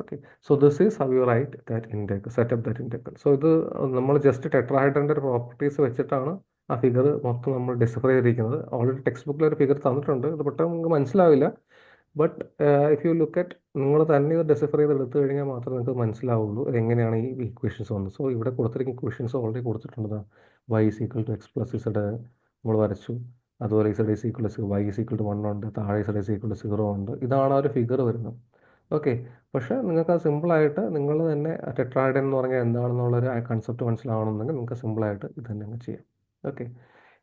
Okay, so this is how you write that integral, setup that integral. So ഇത് നമ്മൾ ജസ്റ്റ് ടെട്രാഹൈഡ്രൻ്റെ ഒരു പ്രോപ്പർട്ടീസ് വെച്ചിട്ടാണ് ആ ഫിഗർ മൊത്തം നമ്മൾ ഡിസ്കവർ ചെയ്തിരിക്കുന്നത്. ഓൾറെഡി ടെക്സ്റ്റ് ബുക്കിൽ ഒരു ഫിഗർ തന്നിട്ടുണ്ട്. ഇത് പെട്ടെന്ന് നിങ്ങൾക്ക് മനസ്സിലാവില്ല. But if you look at, നിങ്ങൾ തന്നെ ഇത് ഡെസിഫർ ചെയ്ത് എടുത്തു കഴിഞ്ഞാൽ മാത്രമേ നിങ്ങൾക്ക് മനസ്സിലാവുള്ളൂ എങ്ങനെയാണ് ഈ ഇക്വേഷൻസ് വന്നത്. സോ ഇവിടെ കൊടുത്തിരിക്കുന്ന ഇക്വേഷൻസ് ഓൾറെഡി കൊടുത്തിട്ടുണ്ട്. Y is equal to X plus z നമ്മൾ വരച്ചു. അതുപോലെ z is equal to y is equal to 1 ഉണ്ട്, താഴെ ഇസഡ് ഈസ് ഈക്വൽ ടു 0 ഉണ്ട്. ഇതാണ് ആ ഒരു ഫിഗർ വരുന്നത്. ഓക്കെ, പക്ഷേ നിങ്ങൾക്ക് അത് സിമ്പിളായിട്ട് നിങ്ങൾ തന്നെ ടെട്രാഹൈഡ്രൺ എന്ന് പറഞ്ഞാൽ എന്താണെന്നുള്ളൊരു കൺസെപ്റ്റ് മനസ്സിലാവണമെന്നുണ്ടെങ്കിൽ നിങ്ങൾക്ക് സിമ്പിളായിട്ട് ഇത് തന്നെ അങ്ങ് ചെയ്യാം. ഓക്കെ,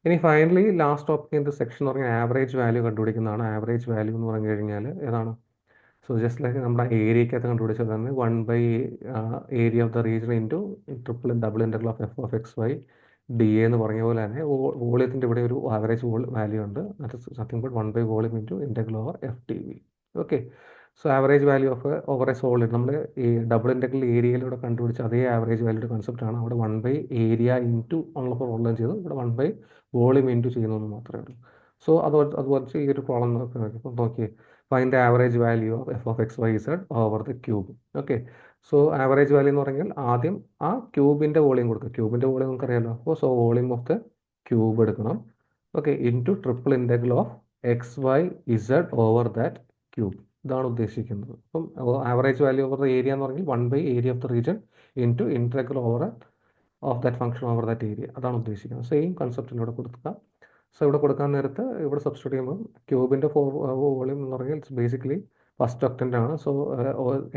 ഇനി finally last topic in the section എന്ന് പറഞ്ഞാൽ ആവറേജ് വാല്യൂ കണ്ടുപിടിക്കുന്നതാണ്. ആവറേജ് വാല്യൂ എന്ന് പറഞ്ഞു കഴിഞ്ഞാൽ ഏതാണ്? സോ ജസ്റ്റ് ലൈക്ക് നമ്മുടെ ഏരിയക്കകത്ത് കണ്ടുപിടിച്ചത് തന്നെ 1 area of the region into triple double integral of f of X y d a എന്ന് പറഞ്ഞ പോലെ തന്നെ വോളിയത്തിൻ്റെ ഇവിടെ ഒരു ആവറേജ് വാല്യൂ ഉണ്ട്. That nothing but 1 volume into integral over f t v. Okay, so average value of over a solid നമ്മൾ ഈ ഡബിൾ ഇൻറ്റഗ്രൽ ഏരിയയിലൂടെ കണ്ടുപിടിച്ച അതേ ആവറേജ് വാല്യൂയുടെ കൺസെപ്റ്റാണ്. അവിടെ 1 ഏരിയ ഇൻറ്റു ഉള്ള പ്രോബ്ലം ചെയ്തു. ഇവിടെ 1 വോളിയം ഇൻറ്റു ചെയ്യുന്നതെന്ന് മാത്രമേ ഉള്ളൂ. സോ അതുപോലെ ഈ ഒരു പ്രോബ്ലം നോക്കിയേ, find the average value of f of X y z over the cube. Okay, so average value എന്ന് പറഞ്ഞാൽ ആദ്യം ആ ക്യൂബിൻ്റെ വോളിയം കൊടുക്കുക. ക്യൂബിൻ്റെ വോളിയം നമുക്കറിയാമല്ലോ. അപ്പോൾ so volume of the cube എടുക്കണം. Okay, into triple integral of X Y Z over that cube. ഇതാണ് ഉദ്ദേശിക്കുന്നത്. അപ്പം average value over the area എന്ന് പറഞ്ഞാൽ 1 area of the region into integral over of that function over that area. അതാണ് ഉദ്ദേശിക്കുന്നത്. Same കൺസെപ്റ്റിലൂടെ കൊടുക്കുക. So ഇവിടെ കൊടുക്കാൻ നേരത്ത് ഇവിടെ സബ്സ്റ്റിറ്റ്യൂട്ട് ചെയ്യുമ്പോൾ ക്യൂബിൻ്റെ വോളിയം എന്ന് പറഞ്ഞാൽ ഇറ്റ്സ് ബേസിക്കലി ഫസ്റ്റ് ഒക്ടൻ്റ് ആണ്. So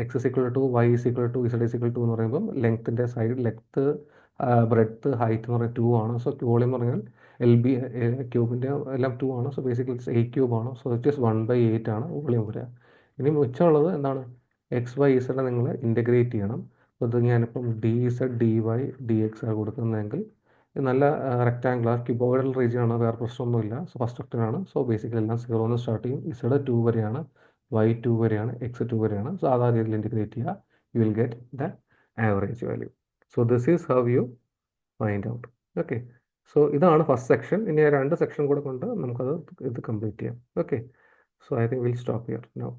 x is equal to y is equal to z is equal to എന്ന് പറയുമ്പം ലെങ്ത്തിൻ്റെ സൈഡ് ലെങ്ത്ത് ബ്രെഡ്ത്ത് ഹൈറ്റ് എന്ന് പറയുന്നത് 2 ആണ്. സോ വോളിയം എന്ന് പറഞ്ഞാൽ LB ക്യൂബിൻ്റെ എല്ലാം 2 ആണ്. സോ ബേസിക്കലി ഇറ്റ്സ് 8 ക്യൂബ് ആണ്. സോ ഇറ്റ് ഈസ് 1/8 ആണ് വോളിയം വരിക. ഇനി മിച്ചമുള്ളത് എന്താണ്? എക്സ് വൈ ഇസഡ് നിങ്ങൾ ഇൻ്റഗ്രേറ്റ് ചെയ്യണം. അപ്പോൾ ഇത് ഞാനിപ്പം dz dy dx ആണ് കൊടുക്കുന്നതെങ്കിൽ ഇത് നല്ല റെക്റ്റാങ്കുലർ ക്യൂബോയിഡൽ റീജിയൻ ആണ്, വേറെ പ്രശ്നമൊന്നുമില്ല. സോ ഫസ്റ്റ് ഒക്ടനാണ്. സോ ബേസിക്കലി എല്ലാം 0 സ്റ്റാർട്ട് ചെയ്യും. ഇസഡ് 2 വരെയാണ്, y 2 വരെയാണ്, x 2 വരെയാണ്. സോ ആ രീതിയിൽ ഇൻറ്റിഗ്രേറ്റ് ചെയ്യുക. You will get the average value. So this is how you find out. Okay, so ഇതാണ് ഫസ്റ്റ് സെക്ഷൻ. ഇനി 2 സെക്ഷൻ കൂടെ കൊണ്ട് നമുക്കത് കംപ്ലീറ്റ് ചെയ്യാം. Okay, so I think will stop here now.